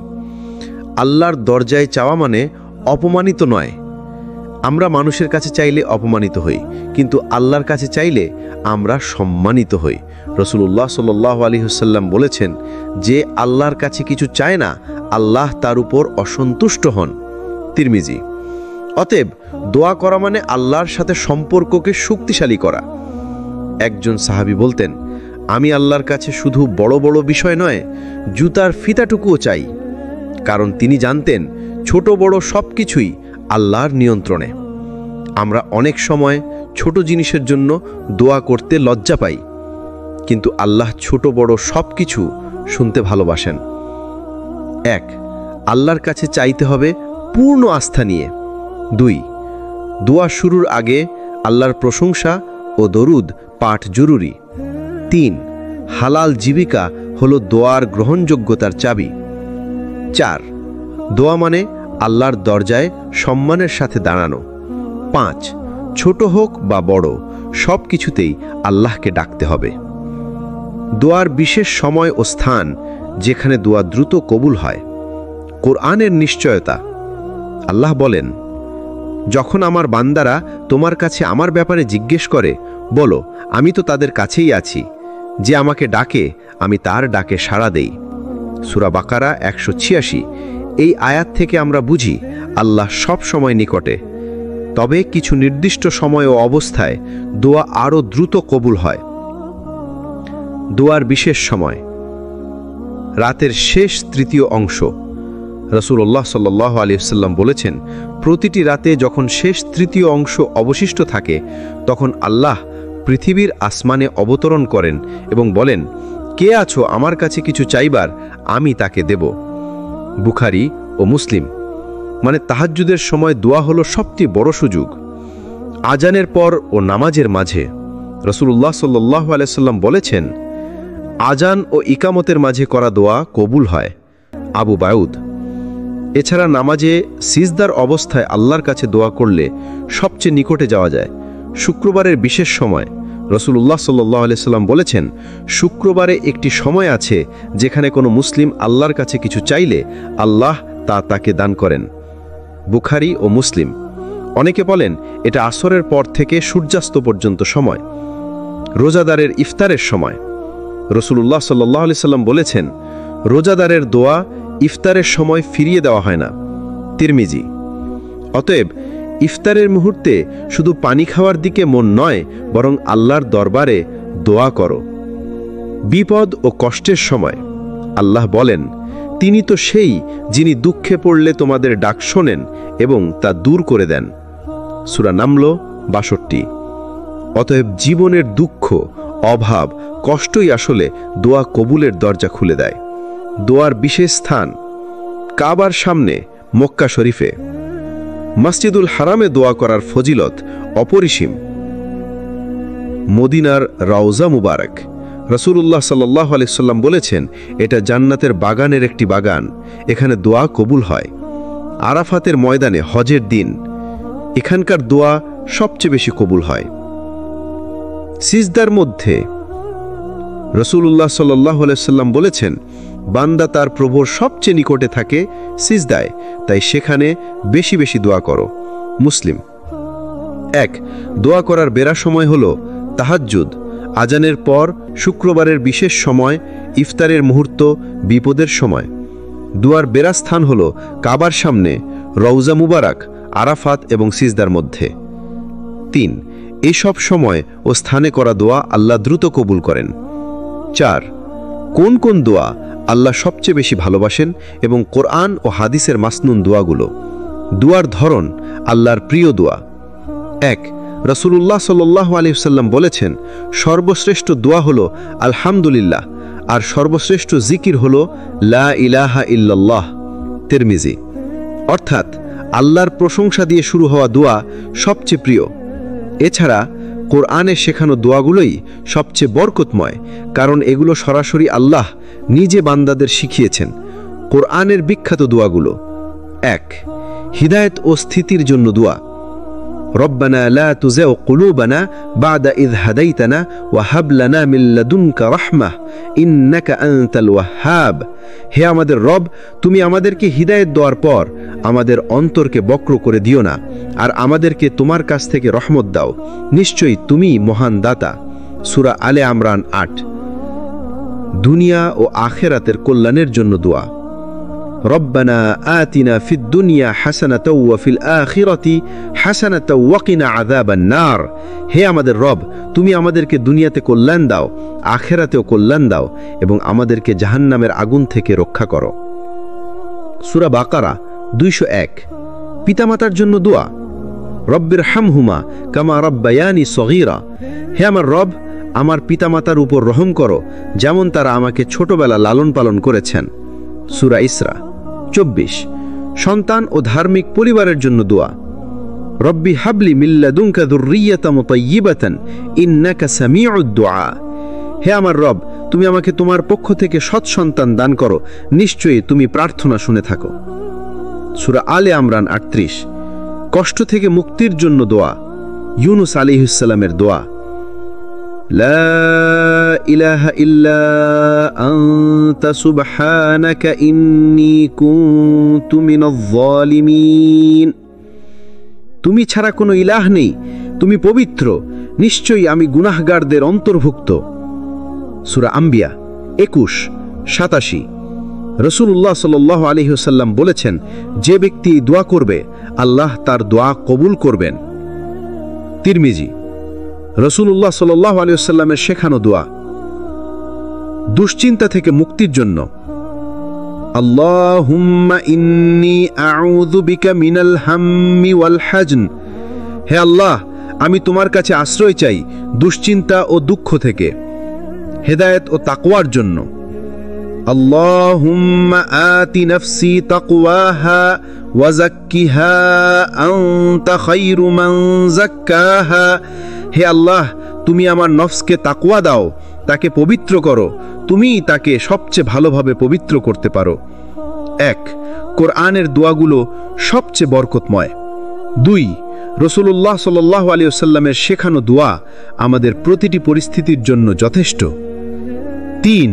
আল্লাহর দরজায় চাওয়া মানে অপমানিত নয়। আমরা মানুষের কাছে চাইলে অপমানিত হই, কিন্তু আল্লাহর কাছে চাইলে আমরা সম্মানিত হই। রসুলুল্লাহ সাল্লাল্লাহু আলাইহি ওয়াসাল্লাম বলেছেন, যে আল্লাহর কাছে কিছু চায় না, আল্লাহ তার উপর অসন্তুষ্ট হন। তিরমিজি। অতএব দোয়া করা মানে আল্লাহর সাথে সম্পর্ককে শক্তিশালী করা। একজন সাহাবী বলতেন, আমি আল্লাহর কাছে শুধু বড় বড় বিষয় নয়, জুতার ফিতাটুকুও চাই। কারণ তিনি জানতেন ছোট বড় সব কিছুই আল্লাহর নিয়ন্ত্রণে। আমরা অনেক সময় ছোট জিনিসের জন্য দোয়া করতে লজ্জা পাই, কিন্তু আল্লাহ ছোট বড় সব কিছু শুনতে ভালোবাসেন। 1. আল্লাহর কাছে চাইতে হবে পূর্ণ আস্থা নিয়ে। 2. দোয়া শুরুর আগে আল্লাহর প্রশংসা ও দরুদ পাঠ জরুরি। 3. হালাল জীবিকা হলো দোয়ার গ্রহণযোগ্যতার চাবি। 4. দোয়া মানে আল্লাহর দরজায় সম্মানের সাথে দাঁড়ানো। 5. ছোট হোক বা বড়, সব কিছুতেই আল্লাহকে ডাকতে হবে। দোয়ার বিশেষ সময় ও স্থান যেখানে দোয়া দ্রুত কবুল হয়। কোরআনের নিশ্চয়তা। আল্লাহ বলেন, যখন আমার বান্দারা তোমার কাছে আমার ব্যাপারে জিজ্ঞেস করে, বলো আমি তো তাদের কাছেই আছি, যে আমাকে ডাকে আমি তার ডাকে সাড়া দেই। সূরা বাকারা 186। এই আয়াত থেকে আমরা বুঝি আল্লাহ সব সময় নিকটে, তবে কিছু নির্দিষ্ট সময় ও অবস্থায় দোয়া আরও দ্রুত কবুল হয়। দোয়ার বিশেষ সময়। রাতের শেষ তৃতীয় অংশ। রাসূলুল্লাহ সাল্লাল্লাহু আলাইহি ওয়াসাল্লাম বলেছেন, প্রতিটি রাতে যখন শেষ তৃতীয় অংশ অবশিষ্ট থাকে, তখন আল্লাহ পৃথিবীর আসমানে অবতরণ করেন এবং বলেন, কে আছো আমার কাছে কিছু চাইবার, আমি তাকে দেব। বুখারী ও মুসলিম। মানে তাহাজ্জুদের সময় দোয়া হলো সবচেয়ে বড় সুযোগ। আজানের পর ও নামাজের মাঝে। রাসূলুল্লাহ সাল্লাল্লাহু আলাইহি ওয়াসাল্লাম বলেছেন, আজান ও ইকামতের মাঝে করা দোয়া কবুল হয়। আবু দাউদ। এছাড়া নামাজে সিজদার অবস্থায় আল্লাহর কাছে দোয়া করলে সবচেয়ে নিকটে যাওয়া যায়। শুক্রবারের বিশেষ সময়। রাসূলুল্লাহ সাল্লাল্লাহু আলাইহি ওয়াসাল্লাম বলেছেন, শুক্রবারে একটি সময় আছে যেখানে কোনো মুসলিম আল্লাহর কাছে কিছু চাইলে আল্লাহ তা তাকে দান করেন। বুখারী ও মুসলিম। অনেকে বলেন এটা আসরের পর থেকে সূর্যাস্ত পর্যন্ত সময়। রোজাদারের ইফতারের সময়। রাসূলুল্লাহ সাল্লাল্লাহু আলাইহি ওয়াসাল্লাম বলেছেন, রোজাদারের দোয়া ইফতারের সময় ফিরিয়ে দেওয়া হয় না। তিরমিজি। অতএব ইফতারের মুহূর্তে শুধু পানি খাওয়ার দিকে মন নয়, বরং আল্লাহর দরবারে দোয়া করো। বিপদ ও কষ্টের সময়। আল্লাহ বলেন, তিনি তো সেই যিনি দুঃখে পড়লে তোমাদের ডাক শোনেন এবং তা দূর করে দেন। সূরা নামল ৬২। অতএব জীবনের দুঃখ, অভাব, কষ্টই আসলে দোয়া কবুলের দরজা খুলে দেয়। দোয়ার বিশেষ স্থান। কাবার সামনে, মক্কা শরীফে। মসজিদুল হারামে দোয়া করার ফজিলত অপরিসীম। মদিনার রওজা মুবারক। রাসূলুল্লাহ সাল্লাল্লাহু আলাইহি ওয়াসাল্লাম বলেছেন, এটা জান্নাতের বাগানের একটি বাগান, এখানে দোয়া কবুল হয়। আরাফাতের ময়দানে হজের দিন, এখানকার দোয়া সবচেয়ে বেশি কবুল হয়। সিজদার মধ্যে। রাসূলুল্লাহ সাল্লাল্লাহু আলাইহি ওয়াসাল্লাম বলেছেন, বান্দা তার প্রভুর সবচেয়ে নিকটে থাকে সিজদায়, তাই সেখানে বেশি বেশি দোয়া করো। মুসলিম। 1. দোয়া করার বেরা সময় হল তাহাজ্জুদ, আজানের পর, শুক্রবারের বিশেষ সময়, ইফতারের মুহূর্ত, বিপদের সময়। দোয়ার বেরা স্থান হল কাবার সামনে, রওজা মুবারক, আরাফাত এবং সিজদার মধ্যে। 3. এইসব সময় ও স্থানে করা দোয়া আল্লাহ দ্রুত কবুল করেন। 4. কোন কোন দোয়া আল্লাহ সবচেয়ে বেশি ভালোবাসেন এবং কোরআন ও হাদিসের মাসনুন দোয়াগুলো। দোয়ার ধরন। আল্লাহর প্রিয় দোয়া। 1. রাসূলুল্লাহ সাল্লাল্লাহু আলাইহি ওয়াসাল্লাম বলেছেন, সর্বশ্রেষ্ঠ দোয়া হলো আলহামদুলিল্লাহ, আর সর্বশ্রেষ্ঠ জিকির হলো লা ইলাহা ইল্লাল্লাহ। তিরমিজি। অর্থাৎ আল্লাহর প্রশংসা দিয়ে শুরু হওয়া দোয়া সবচেয়ে প্রিয়। এছাড়া কোরআনে শেখানো দোয়াগুলোই সবচেয়ে বরকতময়, কারণ এগুলো সরাসরি আল্লাহ নিজে বান্দাদের শিখিয়েছেন। কোরআনের বিখ্যাত দোয়াগুলো। 1. হিদায়াত ও স্থিতির জন্য দোয়া। ربنا لا تزغ قلوبنا بعد إذ هديتنا وهب لنا من لدنك رحمة إنك أنت الوهاب হে আমাদের রব, তুমি আমাদেরকে হিদায়াত দেওয়ার পর আমাদের অন্তরকে বক্র করে দিও না, আর আমাদেরকে তোমার কাছ থেকে রহমত দাও, নিশ্চয়ই তুমি মহান দাতা। সূরা আলে ইমরান ৮। দুনিয়া ও আখিরাতের কল্যাণের জন্য দোয়া। রব্বানা আতিনা ফিদ দুনিয়া হাসানাতাও ওয়া ফিল আখিরাতি হাসানাতাও ওয়া কিনা আযাবান নার হে আমাদের রব, তুমি আমাদেরকে দুনিয়াতে কল্যাণ দাও, আখিরাতেও কল্যাণ দাও এবং আমাদেরকে জাহান্নামের আগুন থেকে রক্ষা করো। সূরা বাকারা ২০১। পিতামাতার জন্য দোয়া। রব্বির হামহুমা কামা রাব্বায়ানি সগীরা হে আমার রব, আমার পিতামাতার উপর রহম করো যেমন তারা আমাকে ছোটবেলা লালন পালন করেছেন। সূরা ইসরা ২৪। সন্তান ও ধার্মিক পরিবারের জন্য দোয়া। রব্বি হাবলি মিন লাদুনকা যুররিয়াতাম তাইয়্যিবাতান ইন্নাকা সামিউদ দুআ হে আমার রব, তুমি আমাকে তোমার পক্ষ থেকে সৎ সন্তান দান করো, নিশ্চয়ই তুমি প্রার্থনা শুনে থাকো। সূরা আলে ইমরান ৩৮। কষ্ট থেকে মুক্তির জন্য দোয়া। ইউনুস আলাইহিস সালামের দোয়া। লা ইলাহা ইল্লা আনতা সুবহানাকা ইন্নী কুনতু মিনাজ জালিমিন তুমি ছাড়া কোনো ইলাহ নেই, তুমি পবিত্র, নিশ্চয়ই আমি গুনাহগারদের অন্তর্ভুক্ত। সূরা আম্বিয়া ২১-৮৭। রাসূলুল্লাহ সাল্লাল্লাহু আলাইহি ওয়াসাল্লাম বলেছেন, যে ব্যক্তি দোয়া করবে আল্লাহ তার দোয়া কবুল করবেন। তিরমিজি। রাসূলুল্লাহ সাল্লাল্লাহু আলাইহি ওয়াসাল্লামের শেখানো দোয়া। দুশ্চিন্তা থেকে মুক্তির জন্য। আল্লাহুম্মা ইন্নী আউযু বিকা মিনাল হাম্মি ওয়াল হাজন হে আল্লাহ, আমি তোমার কাছে আশ্রয় চাই দুশ্চিন্তা ও দুঃখ থেকে। হেদায়েত ও তাকওয়ার জন্য। আল্লাহুম্মা আতি নাফসি তাকওয়াহা ওয়া যাক্কিহা আনতা খায়রু মান যাক্কাহা হে আল্লাহ, তুমি আমার নফসকে তাকওয়া দাও, তাকে পবিত্র করো, তুমিই তাকে সবচেয়ে ভালোভাবে পবিত্র করতে পারো। ১। কোরআনের দোয়াগুলো সবচেয়ে বরকতময়। ২। রাসূলুল্লাহ সাল্লাল্লাহু আলাইহি ওয়াসাল্লামের শেখানো দোয়া আমাদের প্রতিটি পরিস্থিতির জন্য যথেষ্ট। ৩।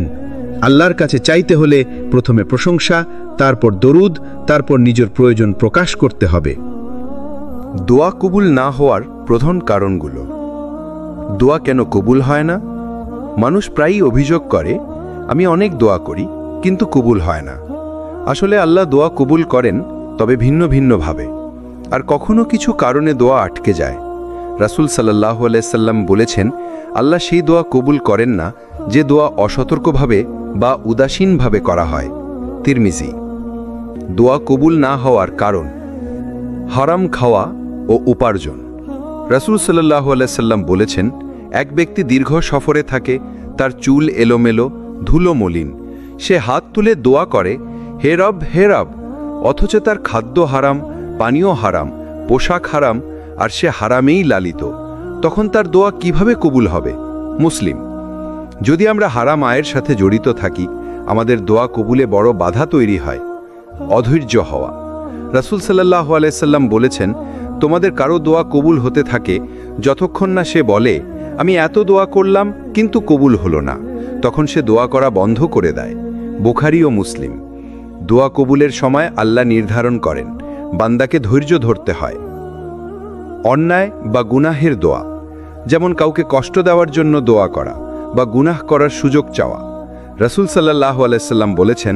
আল্লাহর কাছে চাইতে হলে প্রথমে প্রশংসা, তারপর দরুদ, তারপর নিজের প্রয়োজন প্রকাশ করতে হবে। দোয়া কবুল না হওয়ার প্রধান কারণগুলো। দোয়া কেন কবুল হয় না? মানুষ প্রায়ই অভিযোগ করে, আমি অনেক দোয়া করি কিন্তু কবুল হয় না। আসলে আল্লাহ দোয়া কবুল করেন, তবে ভিন্ন ভিন্নভাবে, আর কখনো কিছু কারণে দোয়া আটকে যায়। রাসূল সাল্লাল্লাহু আলাইহি সাল্লাম বলেছেন, আল্লাহ সেই দোয়া কবুল করেন না যে দোয়া অসতর্কভাবে বা উদাসীনভাবে করা হয়। তিরমিজি। দোয়া কবুল না হওয়ার কারণ। হারাম খাওয়া ও উপার্জন। রাসূল সাল্লাল্লাহু আলাইহি সাল্লাম বলেছেন, এক ব্যক্তি দীর্ঘ সফরে থাকে, তার চুল এলোমেলো, ধুলো মলিন, সে হাত তুলে দোয়া করে, হে রব হে রব, অথচ তার খাদ্য হারাম, পানীয় হারাম, পোশাক হারাম, আর সে হারামেই লালিত, তখন তার দোয়া কিভাবে কবুল হবে? মুসলিম। যদি আমরা হারাম আয়ের সাথে জড়িত থাকি, আমাদের দোয়া কবুলে বড় বাধা তৈরি হয়। অধৈর্য হওয়া। রাসূল সাল্লাল্লাহু আলাইহি সাল্লাম বলেছেন, তোমাদের কারো দোয়া কবুল হতে থাকে যতক্ষণ না সে বলে, আমি এত দোয়া করলাম কিন্তু কবুল হলো না, তখন সে দোয়া করা বন্ধ করে দেয়। বুখারী ও মুসলিম। দোয়া কবুলের সময় আল্লাহ নির্ধারণ করেন, বান্দাকে ধৈর্য ধরতে হয়। অন্যায় বা গুনাহের দোয়া, যেমন কাউকে কষ্ট দেওয়ার জন্য দোয়া করা বা গুনাহ করার সুযোগ চাওয়া। রাসূল সাল্লাল্লাহু আলাইহি সাল্লাম বলেছেন,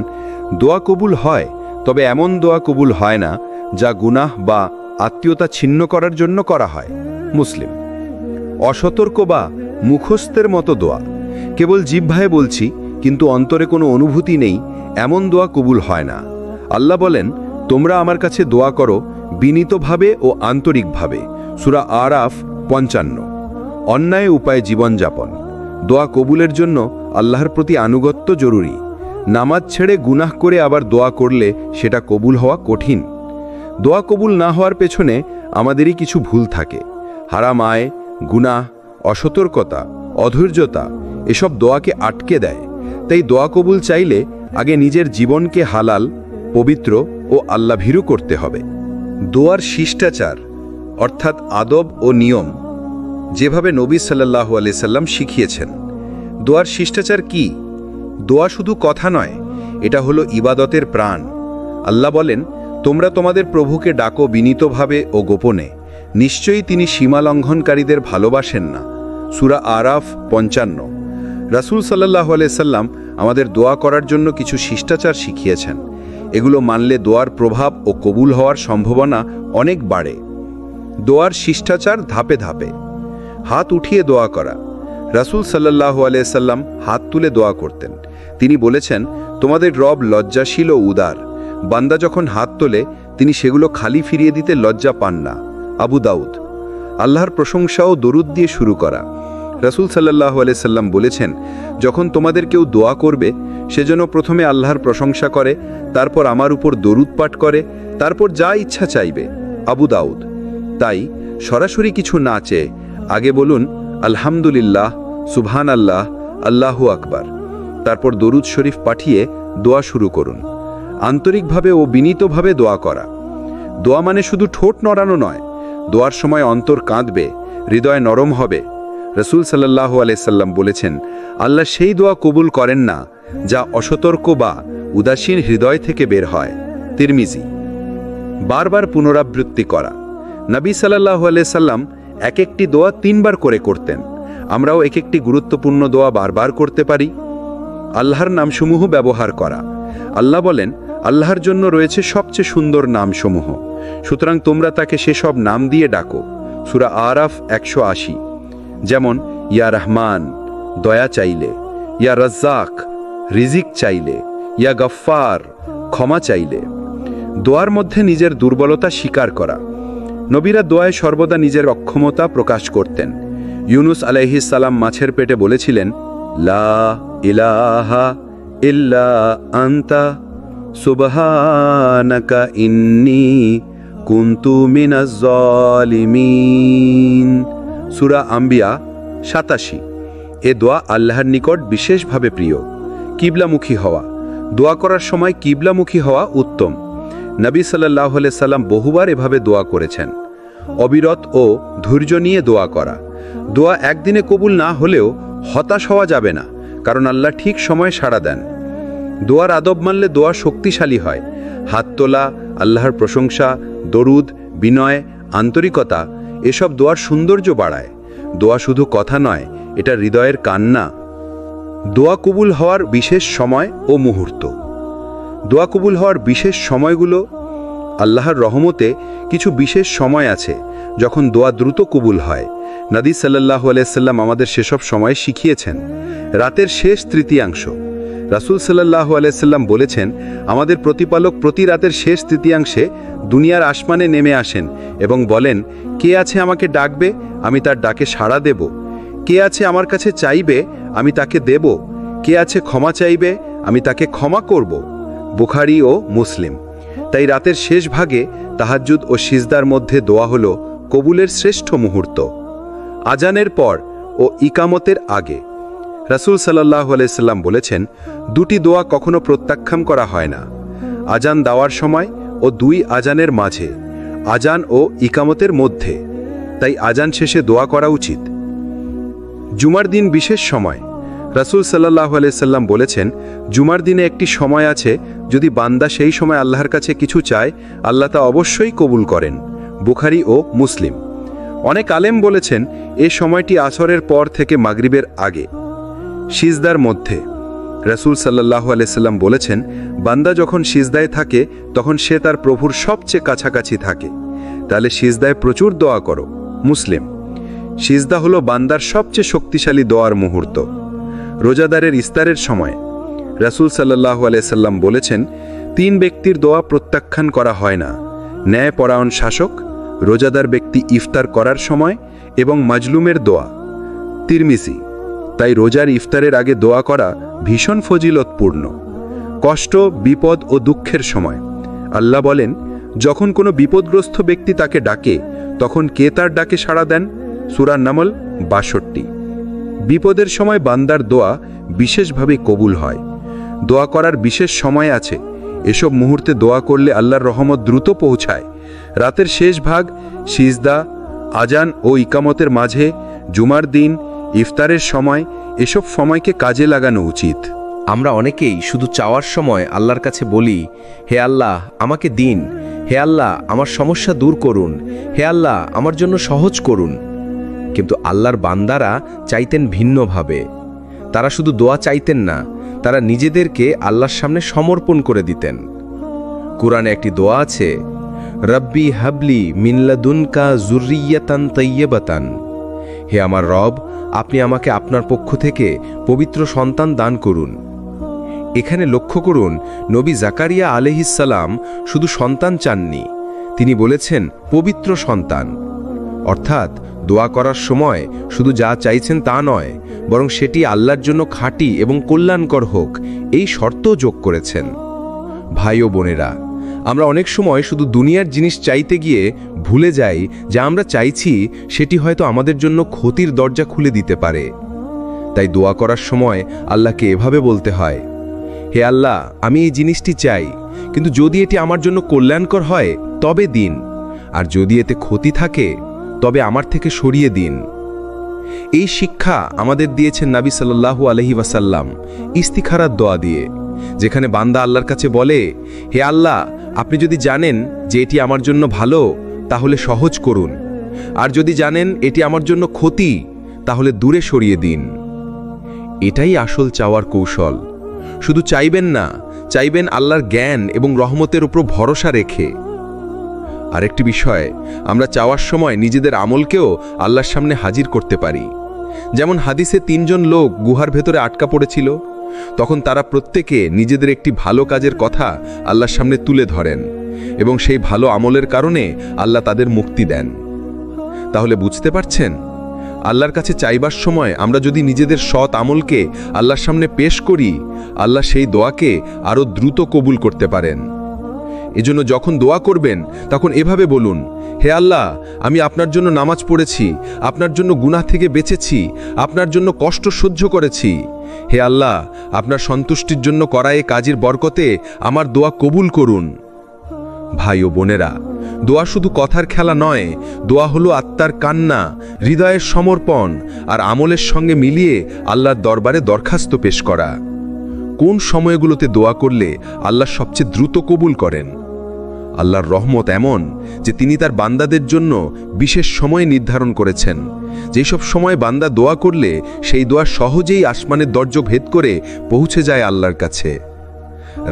দোয়া কবুল হয়, তবে এমন দোয়া কবুল হয় না যা গুনাহ বা আত্মীয়তা ছিন্ন করার জন্য করা হয়। মুসলিম। অসতর্ক বা মুখস্থের মতো দোয়া, কেবল জিহ্বায় বলছি কিন্তু অন্তরে কোনো অনুভূতি নেই, এমন দোয়া কবুল হয় না। আল্লাহ বলেন, তোমরা আমার কাছে দোয়া করো বিনীতভাবে ও আন্তরিকভাবে। সূরা আরাফ ৫৫। অন্যায় উপায়ে জীবনযাপন। দোয়া কবুলের জন্য আল্লাহর প্রতি আনুগত্য জরুরি। নামাজ ছেড়ে গুনাহ করে আবার দোয়া করলে সেটা কবুল হওয়া কঠিন। দোয়া কবুল না হওয়ার পেছনে আমাদেরই কিছু ভুল থাকে। হারাম আয়, গুনাহ, অসতর্কতা, অধৈর্যতা এসব দোয়াকে আটকে দেয়। তাই দোয়া কবুল চাইলে আগে নিজের জীবনকে হালাল, পবিত্র ও আল্লাহভীরু করতে হবে। দোয়ার শিষ্টাচার। অর্থাৎ আদব ও নিয়ম, যেভাবে নবী সাল্লাল্লাহু আলাইহি সাল্লাম শিখিয়েছেন। দোয়ার শিষ্টাচার কি? দোয়া শুধু কথা নয়, এটা হলো ইবাদতের প্রাণ। আল্লাহ বলেন, তোমরা তোমাদের প্রভুকে ডাকো বিনীতভাবে ও গোপনে, নিশ্চয়ই তিনি সীমা লঙ্ঘনকারীদের ভালোবাসেন না। সূরা আরাফ 55। রাসূল সাল্লাল্লাহু আলাইহি সাল্লাম আমাদের দোয়া করার জন্য কিছু শিষ্টাচার শিখিয়েছেন। এগুলো মানলে দোয়ার প্রভাব ও কবুল হওয়ার সম্ভাবনা অনেক বাড়ে। দোয়ার শিষ্টাচার ধাপে ধাপে। হাত উঠিয়ে দোয়া করা। রাসূল সাল্লাল্লাহু আলাইহি সাল্লাম হাত তুলে দোয়া করতেন। তিনি বলেছেন, তোমাদের রব লজ্জাশীল ও উদার। বান্দা যখন হাত তোলে তিনি সেগুলো খালি ফিরিয়ে দিতে লজ্জা পান না। আবু দাউদ। আল্লাহর প্রশংসা ও দরুদ দিয়ে শুরু করা। রাসূল সাল্লাল্লাহু আলাইহি সাল্লাম বলেছেন, যখন তোমাদের কেউ দোয়া করবে সেজন্য প্রথমে আল্লাহর প্রশংসা করে, তারপর আমার উপর দরুদ পাঠ করে, তারপর যা ইচ্ছা চাইবে। আবু দাউদ। তাই সরাসরি কিছু না চেয়ে আগে বলুন আলহামদুলিল্লাহ, সুবহানাল্লাহ, আল্লাহু আকবার, তারপর দরুদ শরীফ পাঠিয়ে দোয়া শুরু করুন। আন্তরিকভাবে ও বিনীতভাবে দোয়া করা। দোয়া মানে শুধু ঠোঁট নড়ানো নয়, দোয়ার সময় অন্তর কাঁদবে, হৃদয় নরম হবে। রাসূল সাল্লাল্লাহু আলাইহি সাল্লাম বলেছেন, আল্লাহ সেই দোয়া কবুল করেন না যা অসতর্ক বা উদাসীন হৃদয় থেকে বের হয়। তিরমিজি। বারবার পুনরাবৃত্তি করা। নবী সাল্লাল্লাহু আলাইহি সাল্লাম এক একটি দোয়া 3 বার করে করতেন। আমরাও এক একটি গুরুত্বপূর্ণ দোয়া বারবার করতে পারি। আল্লাহর নামসমূহ ব্যবহার করা। আল্লাহ বলেন, আল্লাহর জন্য রয়েছে সবচেয়ে সুন্দর নামসমূহ, সুতরাং তোমরা তাকে সেসব নাম দিয়ে ডাকো। সূরা আরাফ 180। যেমন ইয়া রহমান, দয়া চাইলে; ইয়া রাজ্জাক, রিজিক চাইলে; ইয়া গফফার, ক্ষমা চাইলে। দোয়ার মধ্যে নিজের দুর্বলতা স্বীকার করা। নবীরা দোয়ায় সর্বদা নিজের অক্ষমতা প্রকাশ করতেন। ইউনুস আলাইহিস সালাম মাছের পেটে বলেছিলেন, লা ইলাহা ইল্লা আনতা সুবহানাকা ইন্নী কুনতু মিনাজ জালিমিন। সূরা আম্বিয়া 87। এ দোয়া আল্লাহর নিকট বিশেষভাবে প্রিয়। কিবলামুখী হওয়া। দোয়া করার সময় কিবলামুখী হওয়া উত্তম। নবী সাল্লাল্লাহু আলাইহি সাল্লাম বহুবার এভাবে দোয়া করেছেন। অবিরত ও ধৈর্য নিয়ে দোয়া করা। দোয়া একদিনে কবুল না হলেও হতাশ হওয়া যাবে না, কারণ আল্লাহ ঠিক সময়ে সাড়া দেন। দোয়ার আদব মানলে দোয়া শক্তিশালী হয়। হাত তোলা, আল্লাহর প্রশংসা, দরুদ, বিনয়, আন্তরিকতা এসব দোয়ার সৌন্দর্য বাড়ায়। দোয়া শুধু কথা নয়, এটা হৃদয়ের কান্না। দোয়া কবুল হওয়ার বিশেষ সময় ও মুহূর্ত। দোয়া কবুল হওয়ার বিশেষ সময়গুলো। আল্লাহর রহমতে কিছু বিশেষ সময় আছে যখন দোয়া দ্রুত কবুল হয়। নবী সাল্লাল্লাহু আলাইহি সাল্লাম আমাদের সেসব সময় শিখিয়েছেন। রাতের শেষ তৃতীয়াংশ। রাসূল সাল্লাল্লাহু আলাইহি সাল্লাম বলেছেন, আমাদের প্রতিপালক প্রতি রাতের শেষ তৃতীয়াংশে দুনিয়ার আসমানে নেমে আসেন এবং বলেন, কে আছে আমাকে ডাকবে, আমি তার ডাকে সাড়া দেব। কে আছে আমার কাছে চাইবে, আমি তাকে দেব। কে আছে ক্ষমা চাইবে, আমি তাকে ক্ষমা করব। বুখারী ও মুসলিম। তাই রাতের শেষ ভাগে তাহাজ্জুদ ও সিজদার মধ্যে দোয়া হলো কবুলের শ্রেষ্ঠ মুহূর্ত। আজানের পর ও ইকামতের আগে। রাসূল সাল্লাল্লাহু আলাইহি সাল্লাম বলেছেন, দুটি দোয়া কখনো প্রত্যাখ্যান করা হয় না। আজান দেওয়ার সময় ও 2 আজানের মাঝে, আজান ও ইকামতের মধ্যে। তাই আজান শেষে দোয়া করা উচিত। জুমার দিন বিশেষ সময়। রাসূল সাল্লাল্লাহু আলাইহি সাল্লাম বলেছেন, জুমার দিনে একটি সময় আছে, যদি বান্দা সেই সময় আল্লাহর কাছে কিছু চায়, আল্লাহ তা অবশ্যই কবুল করেন। বুখারী ও মুসলিম। অনেক আলেম বলেছেন, এই সময়টি আসরের পর থেকে মাগরিবের আগে। সিজদার মধ্যে। রাসূল সাল্লাল্লাহু আলাইহি সাল্লাম বলেছেন, বান্দা যখন সিজদায় থাকে তখন সে তার প্রভুর সবচেয়ে কাছাকাছি থাকে। তাহলে সিজদায় প্রচুর দোয়া করো। মুসলিম। সিজদা হলো বান্দার সবচেয়ে শক্তিশালী দোয়ার মুহূর্ত। রোজাদারের ইফতারের সময়। রাসূল সাল্লাল্লাহু আলাইহি সাল্লাম বলেছেন, 3 ব্যক্তির দোয়া প্রত্যাখ্যান করা হয় না: ন্যায়পরায়ণ শাসক, রোজাদার ব্যক্তি ইফতার করার সময় এবং মাজলুমের দোয়া। তিরমিজি। তাই রোজার ইফতারের আগে দোয়া করা ভীষণ ফজিলতপূর্ণ। কষ্ট, বিপদ ও দুঃখের সময়। আল্লাহ বলেন, যখন কোনো বিপদগ্রস্ত ব্যক্তি তাকে ডাকে তখন কে তার ডাকে সাড়া দেন? সূরা নামল 62। বিপদের সময় বান্দার দোয়া বিশেষভাবে কবুল হয়। দোয়া করার বিশেষ সময় আছে। এসব মুহূর্তে দোয়া করলে আল্লাহর রহমত দ্রুত পৌঁছায়। রাতের শেষ ভাগ, সিজদা, আজান ও ইকামতের মাঝে, জুমার দিন, ইফতারের সময়, এসব সময়কে কাজে লাগানো উচিত। আমরা অনেকেই শুধু চাওয়ার সময় আল্লাহর কাছে বলি, হে আল্লাহ আমাকে দিন, হে আল্লাহ আমার সমস্যা দূর করুন, হে আল্লাহ আমার জন্য সহজ করুন। কিন্তু আল্লাহর বান্দারা চাইতেন ভিন্নভাবে। তারা শুধু দোয়া চাইতেন না, তারা নিজেদেরকে আল্লাহর সামনে সমর্পণ করে দিতেন। কুরআনে একটি দোয়া আছে, রব্বি হাবলি মিনলাদুনকা যুররিয়াতান তাইয়্যিবাতান। হে আমার রব, আপনি আমাকে আপনার পক্ষ থেকে পবিত্র সন্তান দান করুন। এখানে লক্ষ্য করুন, নবী জাকারিয়া আলাইহিসসালাম শুধু সন্তান চাননি, তিনি বলেছেন পবিত্র সন্তান। অর্থাৎ দোয়া করার সময় শুধু যা চাইছেন তা নয়, বরং সেটি আল্লাহর জন্য খাঁটি এবং কল্যাণকর হোক, এই শর্তও যোগ করেছেন। ভাই ও বোনেরা, আমরা অনেক সময় শুধু দুনিয়ার জিনিস চাইতে গিয়ে ভুলে যাই যা আমরা চাইছি সেটি হয়তো আমাদের জন্য ক্ষতির দরজা খুলে দিতে পারে। তাই দোয়া করার সময় আল্লাহকে এভাবে বলতে হয়, হে আল্লাহ আমি এই জিনিসটি চাই, কিন্তু যদি এটি আমার জন্য কল্যাণকর হয় তবে দিন, আর যদি এতে ক্ষতি থাকে তবে আমার থেকে সরিয়ে দিন। এই শিক্ষা আমাদের দিয়েছেন নবী সাল্লাল্লাহু আলাইহি ওয়াসাল্লাম ইস্তিখারার দোয়া দিয়ে, যেখানে বান্দা আল্লাহর কাছে বলে, হে আল্লাহ আপনি যদি জানেন যে এটি আমার জন্য ভালো তাহলে সহজ করুন, আর যদি জানেন এটি আমার জন্য ক্ষতি তাহলে দূরে সরিয়ে দিন। এটাই আসল চাওয়ার কৌশল। শুধু চাইবেন না, চাইবেন আল্লাহর জ্ঞান এবং রহমতের উপর ভরসা রেখে। আরেকটি বিষয়, আমরা চাওয়ার সময় নিজেদের আমলকেও আল্লাহর সামনে হাজির করতে পারি। যেমন হাদিসে 3 জন লোক গুহার ভেতরে আটকা পড়েছিল, তখন তারা প্রত্যেকে নিজেদের একটি ভালো কাজের কথা আল্লাহর সামনে তুলে ধরেন এবং সেই ভালো আমলের কারণে আল্লাহ তাদের মুক্তি দেন। তাহলে বুঝতে পারছেন, আল্লাহর কাছে চাইবার সময় আমরা যদি নিজেদের সৎ আমলকে আল্লাহর সামনে পেশ করি, আল্লাহ সেই দোয়াকে আরও দ্রুত কবুল করতে পারেন। এজন্য যখন দোয়া করবেন তখন এভাবে বলুন, হে আল্লাহ আমি আপনার জন্য নামাজ পড়েছি, আপনার জন্য গুনাহ থেকে বেঁচেছি, আপনার জন্য কষ্ট সহ্য করেছি। হে আল্লাহ আপনার সন্তুষ্টির জন্য করা এই কাজের বরকতে আমার দোয়া কবুল করুন। ভাই ও বোনেরা, দোয়া শুধু কথার খেলা নয়, দোয়া হলো আত্মার কান্না, হৃদয়ের সমর্পণ আর আমলের সঙ্গে মিলিয়ে আল্লাহর দরবারে দরখাস্ত পেশ করা। কোন সময়গুলোতে দোয়া করলে আল্লাহ সবচেয়ে দ্রুত কবুল করেন? আল্লাহর রহমত এমন যে তিনি তার বান্দাদের জন্য বিশেষ সময় নির্ধারণ করেছেন। যেসব সময় বান্দা দোয়া করলে সেই দোয়া সহজেই আসমানের দরজা ভেদ করে পৌঁছে যায় আল্লাহর কাছে।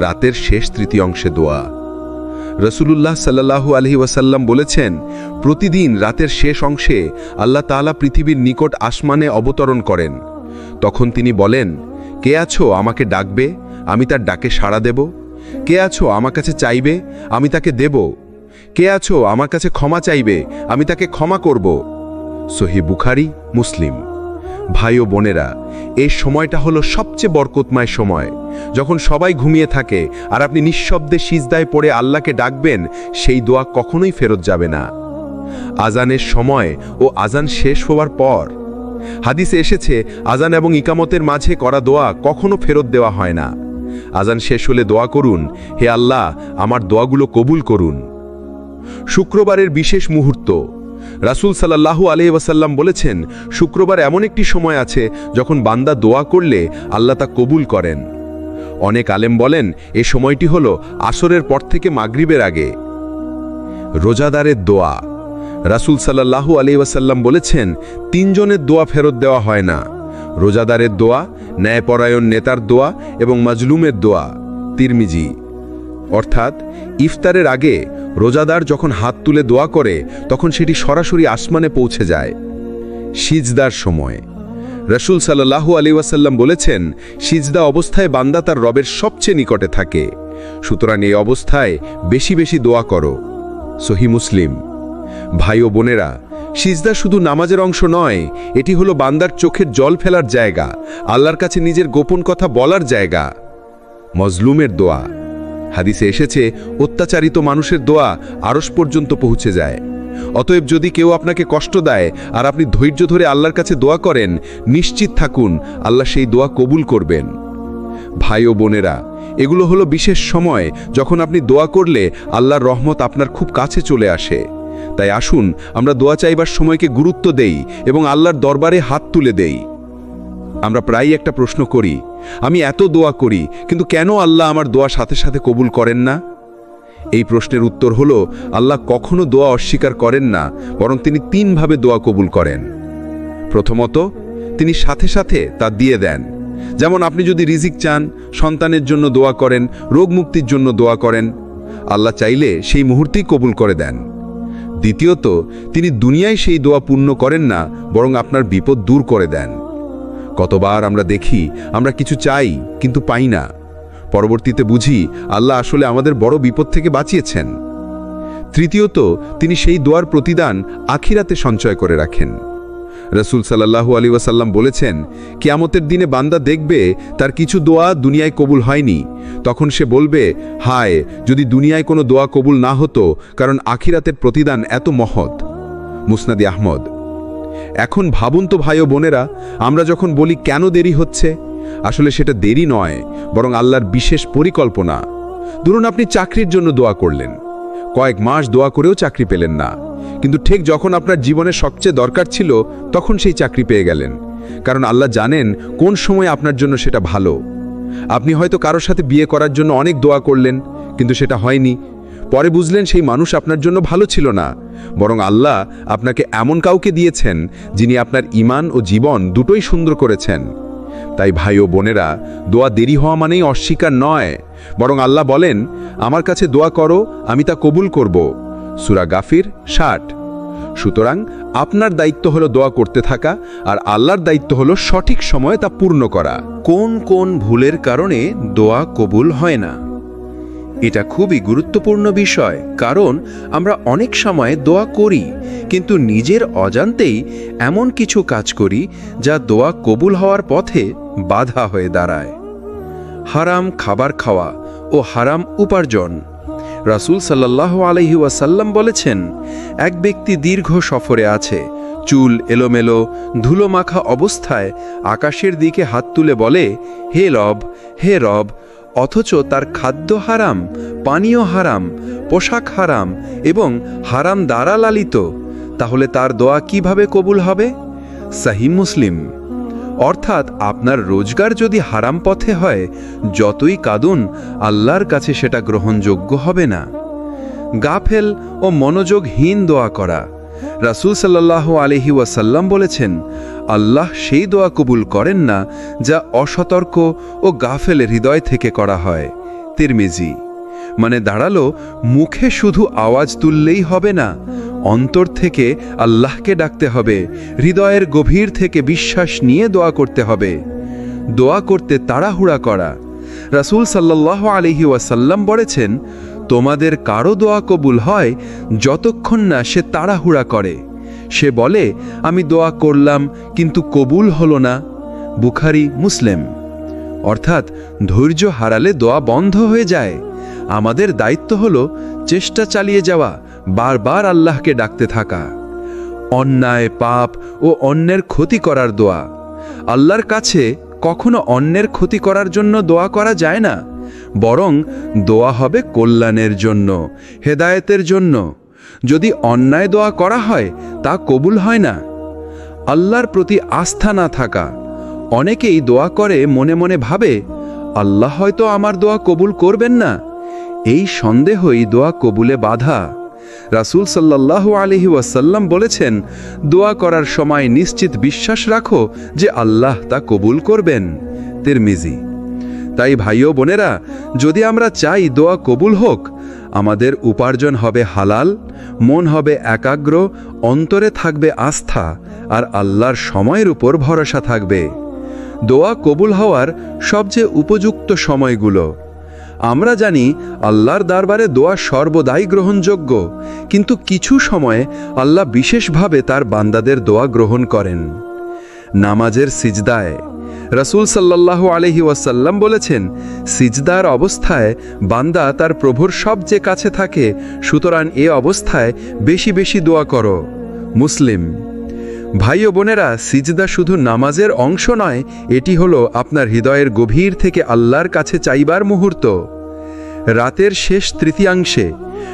রাতের শেষ তৃতীয়াংশে দোয়া। রাসূলুল্লাহ সাল্লাল্লাহু আলাইহি ওয়াসাল্লাম বলেছেন, প্রতিদিন রাতের শেষ অংশে আল্লাহ তাআলা পৃথিবীর নিকট আসমানে অবতরণ করেন। তখন তিনি বলেন, কে আছো আমাকে ডাকবে, আমি তার ডাকে সাড়া দেব? কে আছো আমার কাছে চাইবে, আমি তাকে দেব? কে আছো আমার কাছে ক্ষমা চাইবে, আমি তাকে ক্ষমা করব? সহিহ বুখারী, মুসলিম। ভাই ও বোনেরা, এই সময়টা হলো সবচেয়ে বরকতময় সময়। যখন সবাই ঘুমিয়ে থাকে আর আপনি নিঃশব্দে সিজদায় পড়ে আল্লাহকে ডাকবেন, সেই দোয়া কখনোই ফেরত যাবে না। আজানের সময় ও আজান শেষ হওয়ার পর। হাদিসে এসেছে, আজান এবং ইকামতের মাঝে করা দোয়া কখনো ফেরত দেওয়া হয় না। আজান শেষ হলে দোয়া করুন, হে আল্লাহ আমার দোয়াগুলো কবুল করুন। শুক্রবারের বিশেষ মুহূর্ত। রাসূল সাল্লাল্লাহু আলাইহি ওয়াসাল্লাম বলেছেন, শুক্রবার এমন একটি সময় আছে যখন বান্দা দোয়া করলে আল্লাহ তা কবুল করেন। অনেক আলেম বলেন এই সময়টি হলো আসরের পর থেকে মাগরিবের আগে। রোজাদারের দোয়া। রাসূল সাল্লাল্লাহু আলাইহি ওয়াসাল্লাম বলেছেন, 3 জনের দোয়া ফেরত দেওয়া হয় না: রোজাদারের দোয়া, ন্যায়পরায়ণ নেতার দোয়া এবং মাজলুমের দোয়া। তিরমিজি। অর্থাৎ ইফতারের আগে রোজাদার যখন হাত তুলে দোয়া করে তখন সেটি সরাসরি আসমানে পৌঁছে যায়। সিজদার সময়। রাসূল সাল্লাল্লাহু আলাইহি ওয়াসাল্লাম বলেছেন, সিজদা অবস্থায় বান্দা তার রবের সবচেয়ে নিকটে থাকে, সুতরাং এই অবস্থায় বেশি বেশি দোয়া করো। সহিহ মুসলিম। ভাই ও বোনেরা, সিজদা শুধু নামাজের অংশ নয়, এটি হলো বান্দার চোখের জল ফেলার জায়গা, আল্লাহর কাছে নিজের গোপন কথা বলার জায়গা। মজলুমের দোয়া। হাদিসে এসেছে, অত্যাচারিত মানুষের দোয়া আরশ পর্যন্ত পৌঁছে যায়। অতএব যদি কেউ আপনাকে কষ্ট দেয় আর আপনি ধৈর্য ধরে আল্লাহর কাছে দোয়া করেন, নিশ্চিত থাকুন আল্লাহ সেই দোয়া কবুল করবেন। ভাই ও বোনেরা, এগুলো হলো বিশেষ সময় যখন আপনি দোয়া করলে আল্লাহর রহমত আপনার খুব কাছে চলে আসে। তাই আসুন আমরা দোয়া চাইবার সময়কে গুরুত্ব দেই এবং আল্লাহর দরবারে হাত তুলে দেই। আমরা প্রায়ই একটা প্রশ্ন করি, আমি এত দোয়া করি কিন্তু কেন আল্লাহ আমার দোয়া সাথে সাথে কবুল করেন না? এই প্রশ্নের উত্তর হলো, আল্লাহ কখনো দোয়া অস্বীকার করেন না, বরং তিনি তিনভাবে দোয়া কবুল করেন। প্রথমত, তিনি সাথে সাথে তা দিয়ে দেন। যেমন আপনি যদি রিজিক চান, সন্তানের জন্য দোয়া করেন, রোগ মুক্তির জন্য দোয়া করেন, আল্লাহ চাইলে সেই মুহূর্তেই কবুল করে দেন। দ্বিতীয়ত, তিনি দুনিয়ায় সেই দোয়া পূর্ণ করেন না, বরং আপনার বিপদ দূর করে দেন। কতবার আমরা দেখি আমরা কিছু চাই কিন্তু পাই না, পরবর্তীতে বুঝি আল্লাহ আসলে আমাদের বড় বিপদ থেকে বাঁচিয়েছেন। তৃতীয়ত, তিনি সেই দোয়ার প্রতিদান আখিরাতে সঞ্চয় করে রাখেন। রাসূল সাল্লাল্লাহু আলাইহি ওয়াসাল্লাম বলেছেন, কিয়ামতের দিনে বান্দা দেখবে তার কিছু দোয়া দুনিয়ায় কবুল হয়নি, তখন সে বলবে, হায় যদি দুনিয়ায় কোনো দোয়া কবুল না হতো, কারণ আখিরাতের প্রতিদান এত মহৎ। মুসনাদে আহমদ। এখন ভাবুন তো ভাই ও বোনেরা, আমরা যখন বলি কেন দেরি হচ্ছে, আসলে সেটা দেরি নয়, বরং আল্লাহর বিশেষ পরিকল্পনা। ধরুন আপনি চাকরির জন্য দোয়া করলেন, কয়েক মাস দোয়া করেও চাকরি পেলেন না, কিন্তু ঠিক যখন আপনার জীবনে সবচেয়ে দরকার ছিল তখন সেই চাকরি পেয়ে গেলেন, কারণ আল্লাহ জানেন কোন সময় আপনার জন্য সেটা ভালো। আপনি হয়তো কারোর সাথে বিয়ে করার জন্য অনেক দোয়া করলেন, কিন্তু সেটা হয়নি। পরে বুঝলেন সেই মানুষ আপনার জন্য ভালো ছিল না, বরং আল্লাহ আপনাকে এমন কাউকে দিয়েছেন যিনি আপনার ঈমান ও জীবন দুটোই সুন্দর করেছেন। তাই ভাই ও বোনেরা, দোয়া দেরি হওয়া মানেই অস্বীকার নয়, বরং আল্লাহ বলেন, আমার কাছে দোয়া করো, আমি তা কবুল করব। সূরা গাফির 60। সুতরাং আপনার দায়িত্ব হলো দোয়া করতে থাকা, আর আল্লাহর দায়িত্ব হলো সঠিক সময়ে তা পূর্ণ করা। কোন কোন ভুলের কারণে দোয়া কবুল হয় না? এটা খুবই গুরুত্বপূর্ণ বিষয়, কারণ আমরা অনেক সময় দোয়া করি কিন্তু নিজের অজান্তেই এমন কিছু কাজ করি যা দোয়া কবুল হওয়ার পথে বাধা হয়ে দাঁড়ায়। হারাম খাবার খাওয়া ও হারাম উপার্জন। রাসূল সাল্লাল্লাহু আলাইহি ওয়াসাল্লাম বলেছেন, এক ব্যক্তি দীর্ঘ সফরে আছে, চুল এলোমেলো, ধুলো মাখা অবস্থায় আকাশের দিকে হাত তুলে বলে, হে রব, হে রব, অথচ তার খাদ্য হারাম, পানীয় হারাম, পোশাক হারাম এবং হারাম দ্বারা লালিত, তাহলে তার দোয়া কিভাবে কবুল হবে? সহিহ মুসলিম। অর্থাৎ আপনার রোজগার যদি হারাম পথে হয়, যতই কাঁদুন আল্লাহর কাছে সেটা গ্রহণযোগ্য হবে না। গাফেল ও মনোযোগহীন দোয়া করা। রাসূল সাল্লাল্লাহু আলাইহি ওয়াসাল্লাম বলেছেন, আল্লাহ সেই দোয়া কবুল করেন না যা অসতর্ক ও গাফেলের হৃদয় থেকে করা হয়। তিরমিজি। মানে দাঁড়ালো, মুখে শুধু আওয়াজ তুললেই হবে না, অন্তর থেকে আল্লাহকে ডাকতে হবে, হৃদয়ের গভীর থেকে বিশ্বাস নিয়ে দোয়া করতে হবে। দোয়া করতে তাড়াহুড়া করা। রাসূল সাল্লাল্লাহু আলাইহি ওয়াসাল্লাম বলেছেন, তোমাদের কারো দোয়া কবুল হয় যতক্ষণ না সে তাড়াহুড়া করে। সে বলে, আমি দোয়া করলাম কিন্তু কবুল হলো না। বুখারী, মুসলিম। অর্থাৎ ধৈর্য হারালে দোয়া বন্ধ হয়ে যায়। আমাদের দায়িত্ব হলো চেষ্টা চালিয়ে যাওয়া, বারবার আল্লাহকে ডাকতে থাকা। অন্যায়, পাপ ও অন্যের ক্ষতি করার দোয়া। আল্লাহর কাছে কখনো অন্যের ক্ষতি করার জন্য দোয়া করা যায় না, বরং দোয়া হবে কল্যাণের জন্য, হেদায়েতের জন্য। যদি অন্যায় দোয়া করা হয় তা কবুল হয় না। আল্লাহর প্রতি আস্থা না থাকা। অনেকেই দোয়া করে মনে মনে ভাবে, আল্লাহ হয়তো আমার দোয়া কবুল করবেন না। এই সন্দেহই দোয়া কবুলে বাধা। রাসূল সাল্লাল্লাহু আলাইহি ওয়াসাল্লাম বলেছেন, দোয়া করার সময় নিশ্চিত বিশ্বাস রাখো যে আল্লাহ তা কবুল করবেন। তিরমিজি। তাই ভাই ও বোনেরা, যদি আমরা চাই দোয়া কবুল হোক, আমাদের উপার্জন হবে হালাল, মন হবে একাগ্র, অন্তরে থাকবে আস্থা, আর আল্লাহর সময়ের উপর ভরসা থাকবে। দোয়া কবুল হওয়ার সবচেয়ে উপযুক্ত সময়গুলো। আমরা জানি আল্লাহর দরবারে দোয়া সর্বদাই গ্রহণযোগ্য, কিন্তু কিছু সময়ে আল্লাহ বিশেষভাবে তার বান্দাদের দোয়া গ্রহণ করেন। নামাজের সিজদায়। রাসূল সাল্লাল্লাহু আলাইহি ওয়াসাল্লাম বলেছেন, সিজদার অবস্থায় বান্দা তার প্রভুর সবচেয়ে কাছে থাকে, সুতরাং এ অবস্থায় বেশি বেশি দোয়া করো। মুসলিম। ভাই ও বোনেরা, সিজদা শুধু নামাজের অংশ নয়, এটি হলো আপনার হৃদয়ের গভীর থেকে আল্লাহর কাছে চাইবার মুহূর্ত। রাতের শেষ তৃতীয়াংশে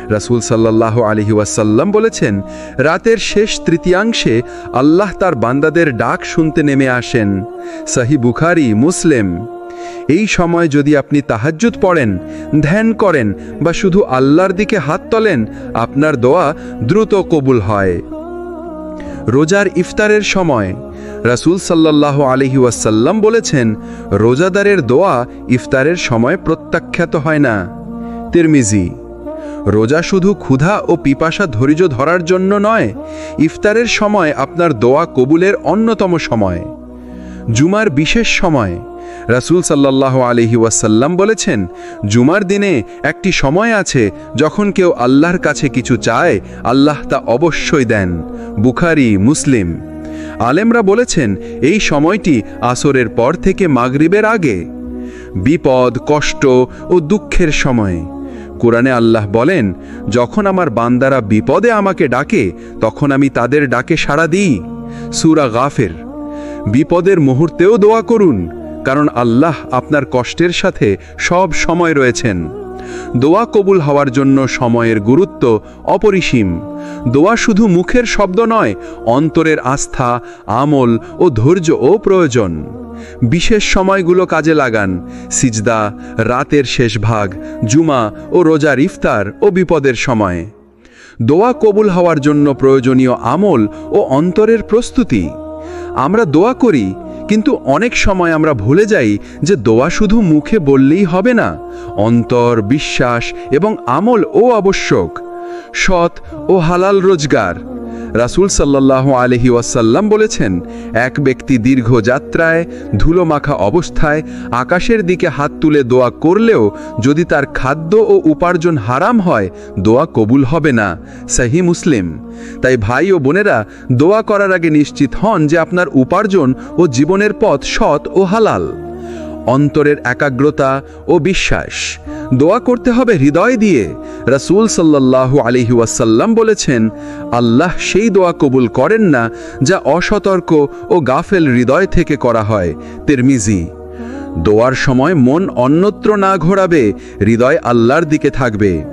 রাসূল সাল্লাল্লাহু আলাইহি ওয়াসাল্লাম বলেছেন, রাতের শেষ তৃতীয়াংশে আল্লাহ তার বান্দাদের ডাক শুনতে নেমে আসেন। সহিহ বুখারী, মুসলিম। এই সময় যদি আপনি তাহাজ্জুদ পড়েন, ধ্যান করেন বা শুধু আল্লাহর দিকে হাত তোলেন, আপনার দোয়া দ্রুত কবুল হয়। রোজার ইফতারের সময় রাসূল সাল্লাল্লাহু আলাইহি ওয়াসাল্লাম বলেছেন, রোজাদারের দোয়া ইফতারের সময় প্রত্যাখ্যাত হয় না। তিরমিজি। রোজা শুধু ক্ষুধা ও পিপাসা ধৈর্য ধরার জন্য নয়, ইফতারের সময় আপনার দোয়া কবুলের অন্যতম সময়। জুমার বিশেষ সময় রাসূল সাল্লাল্লাহু আলাইহি ওয়াসাল্লাম বলেছেন, জুমার দিনে একটি সময় আছে যখন কেউ আল্লাহর কাছে কিছু চায়, আল্লাহ তা অবশ্যই দেন। বুখারী, মুসলিম। আলেমরা বলেছেন, এই সময়টি আসরের পর থেকে মাগরিবের আগে। বিপদ, কষ্ট ও দুঃখের সময় কোরআনে আল্লাহ বলেন, যখন আমার বান্দারা বিপদে আমাকে ডাকে, তখন আমি তাদের ডাকে সাড়া দিই। সূরা গাফির। বিপদের মুহূর্তেও দোয়া করুন, কারণ আল্লাহ আপনার কষ্টের সাথে সব সময় রয়েছেন। দোয়া কবুল হওয়ার জন্য সময়ের গুরুত্ব অপরিসীম। দোয়া শুধু মুখের শব্দ নয়, অন্তরের আস্থা, আমল ও ধৈর্যও প্রয়োজন। বিশেষ সময়গুলো কাজে লাগান। সিজদা, রাতের শেষ ভাগ, জুমা ও রোজার ইফতার ও বিপদের সময়। দোয়া কবুল হওয়ার জন্য প্রয়োজনীয় আমল ও অন্তরের প্রস্তুতি। আমরা দোয়া করি, কিন্তু অনেক সময় আমরা ভুলে যাই যে দোয়া শুধু মুখে বললেই হবে না, অন্তর, বিশ্বাস এবং আমলও আবশ্যক। সৎ ও হালাল রোজগার। রাসূল সাল্লাল্লাহু আলাইহি ওয়াসাল্লাম বলেছেন, এক ব্যক্তি দীর্ঘ যাত্রায় ধুলোমাখা অবস্থায় আকাশের দিকে হাত তুলে দোয়া করলেও যদি তার খাদ্য ও উপার্জন হারাম হয়, দোয়া কবুল হবে না। সহিহ মুসলিম। তাই ভাই ও বোনেরা, দোয়া করার আগে নিশ্চিত হন যে আপনার উপার্জন ও জীবনের পথ সৎ ও হালাল। অন্তরের একাগ্রতা ও বিশ্বাস। দোয়া করতে হবে হৃদয় দিয়ে। রাসূল সাল্লাল্লাহু আলাইহি ওয়াসাল্লাম বলেছেন, আল্লাহ সেই দোয়া কবুল করেন না যা অসতর্ক ও গাফেল হৃদয় থেকে করা হয়। তিরমিজি। দোয়ার সময় মন অন্যত্র না ঘোরাবে, হৃদয় আল্লাহর দিকে থাকবে।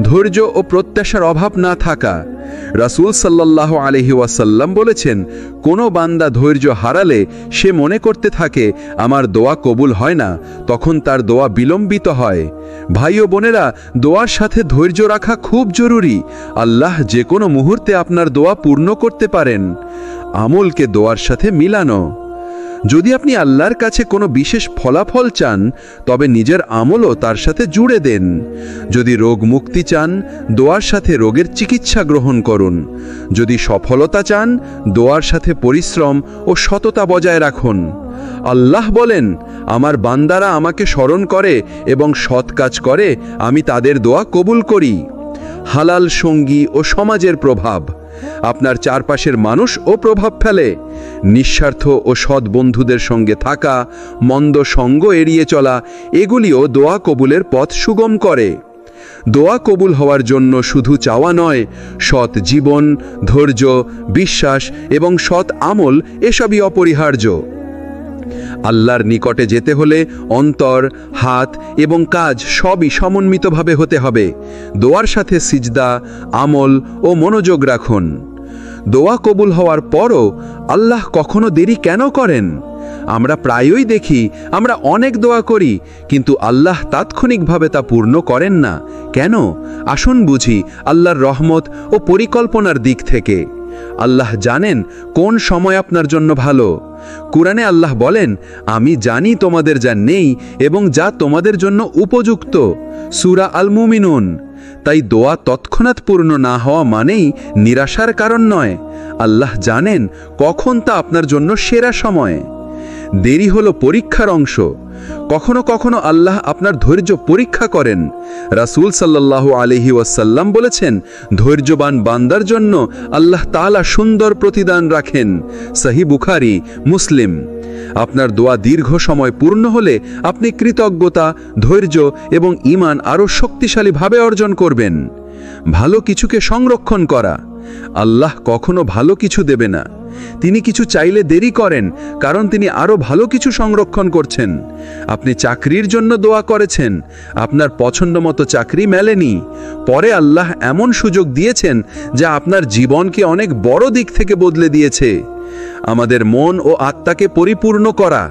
ধৈর্য ও প্রত্যাশার অভাব না থাকা। রাসূল সাল্লাল্লাহু আলাইহি ওয়াসাল্লাম বলেছেন, কোনো বান্দা ধৈর্য হারালে সে মনে করতে থাকে আমার দোয়া কবুল হয় না, তখন তার দোয়া বিলম্বিত হয়। ভাই ও বোনেরা, দোয়ার সাথে ধৈর্য রাখা খুব জরুরি। আল্লাহ যে কোনো মুহূর্তে আপনার দোয়া পূর্ণ করতে পারেন। আমলকে দোয়ার সাথে মিলানো। যদি আপনি আল্লাহর কাছে কোনো বিশেষ ফলাফল চান, তবে নিজের আমলও তার সাথে জুড়ে দেন। যদি রোগ মুক্তি চান, দোয়ার সাথে রোগের চিকিৎসা গ্রহণ করুন। যদি সফলতা চান, দোয়ার সাথে পরিশ্রম ও সততা বজায় রাখুন। আল্লাহ বলেন, আমার বান্দারা আমাকে স্মরণ করে এবং সৎ কাজ করে, আমি তাদের দোয়া কবুল করি। হালাল সঙ্গী ও সমাজের প্রভাব। আপনার চারপাশের মানুষও প্রভাব ফেলে। নিঃস্বার্থ ও সৎ বন্ধুদের সঙ্গে থাকা, মন্দ সঙ্গ এড়িয়ে চলা, এগুলিও দোয়া কবুলের পথ সুগম করে। দোয়া কবুল হওয়ার জন্য শুধু চাওয়া নয়, সৎ জীবন, ধৈর্য, বিশ্বাস এবং সৎ আমল এসবই অপরিহার্য। আল্লাহর নিকটে যেতে হলে অন্তর, হাত এবং কাজ সবই সমন্বিতভাবে হতে হবে। দোয়ার সাথে সিজদা, আমল ও মনোযোগ রাখুন। দোয়া কবুল হওয়ার পরও আল্লাহ কখনো দেরি কেন করেন? আমরা প্রায়ই দেখি আমরা অনেক দোয়া করি, কিন্তু আল্লাহ তাৎক্ষণিকভাবে তা পূর্ণ করেন না। কেন? আসুন বুঝি আল্লাহর রহমত ও পরিকল্পনার দিক থেকে। আল্লাহ জানেন কোন সময় আপনার জন্য ভালো। কুরআনে আল্লাহ বলেন, আমি জানি তোমাদের যা নেই এবং যা তোমাদের জন্য উপযুক্ত। সূরা আল মুমিনুন। তাই দোয়া তৎক্ষণাৎ পূর্ণ না হওয়া মানেই নিরাশার কারণ নয়। আল্লাহ জানেন কখন তা আপনার জন্য সেরা সময়। দেরি হলো পরীক্ষার অংশ। কখনো কখনো আল্লাহ আপনার ধৈর্য পরীক্ষা করেন। রাসূল সাল্লাল্লাহু আলাইহি ওয়াসাল্লাম বলেছেন, ধৈর্যবান বান্দার জন্য আল্লাহ তাআলা সুন্দর প্রতিদান রাখেন। সহিহ বুখারী, মুসলিম। আপনার দোয়া দীর্ঘ সময় পূর্ণ হলে আপনি কৃতজ্ঞতা, ধৈর্য এবং ঈমান আরও শক্তিশালীভাবে অর্জন করবেন। ভালো কিছুকে সংরক্ষণ করা। আল্লাহ কখনো ভালো কিছু দেবে না। তিনি কিছু চাইলে দেরি করেন, কারণ তিনি আরও ভালো কিছু সংরক্ষণ করছেন। আপনি চাকরির জন্য দোয়া করেছেন, আপনার পছন্দমতো চাকরি মেলেনি, পরে আল্লাহ এমন সুযোগ দিয়েছেন যা আপনার জীবনকে অনেক বড় দিক থেকে বদলে দিয়েছে। আমাদের মন ও আত্মাকে পরিপূর্ণ করা।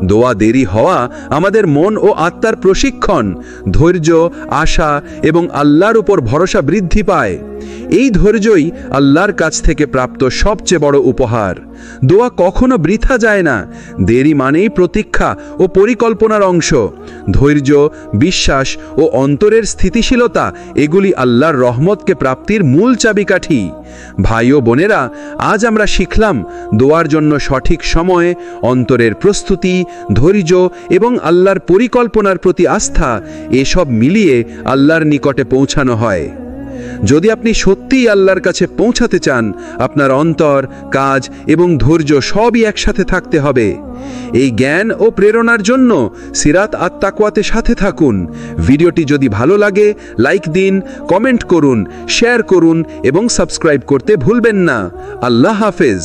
দোয়া দেরি হওয়া আমাদের মন ও আত্মার প্রশিক্ষণ, ধৈর্য, আশা এবং আল্লাহর উপর ভরসা বৃদ্ধি পায়। এই ধৈর্যই আল্লাহর কাছ থেকে প্রাপ্ত সবচেয়ে বড় উপহার। দোয়া কখনো বৃথা যায় না। দেরি মানেই প্রতীক্ষা ও পরিকল্পনার অংশ। ধৈর্য, বিশ্বাস ও অন্তরের স্থিতিশীলতা এগুলি আল্লাহর রহমতকে প্রাপ্তির মূল চাবিকাঠি। ভাই ও বোনেরা, আজ আমরা শিখলাম দোয়ার জন্য সঠিক সময়ে, অন্তরের প্রস্তুতি, ধৈর্য এবং আল্লাহর পরিকল্পনার প্রতি আস্থা, এসব মিলিয়ে আল্লাহর নিকটে পৌঁছানো হয়। যদি আপনি সত্যিই আল্লাহর কাছে পৌঁছাতে চান, আপনার অন্তর, কাজ এবং ধৈর্য সবই একসাথে থাকতে হবে। এই জ্ঞান ও প্রেরণার জন্য সিরাত আত-তাকওয়াতে সাথে থাকুন। ভিডিওটি যদি ভালো লাগে লাইক দিন, কমেন্ট করুন, শেয়ার করুন এবং সাবস্ক্রাইব করতে ভুলবেন না। আল্লাহ হাফেজ।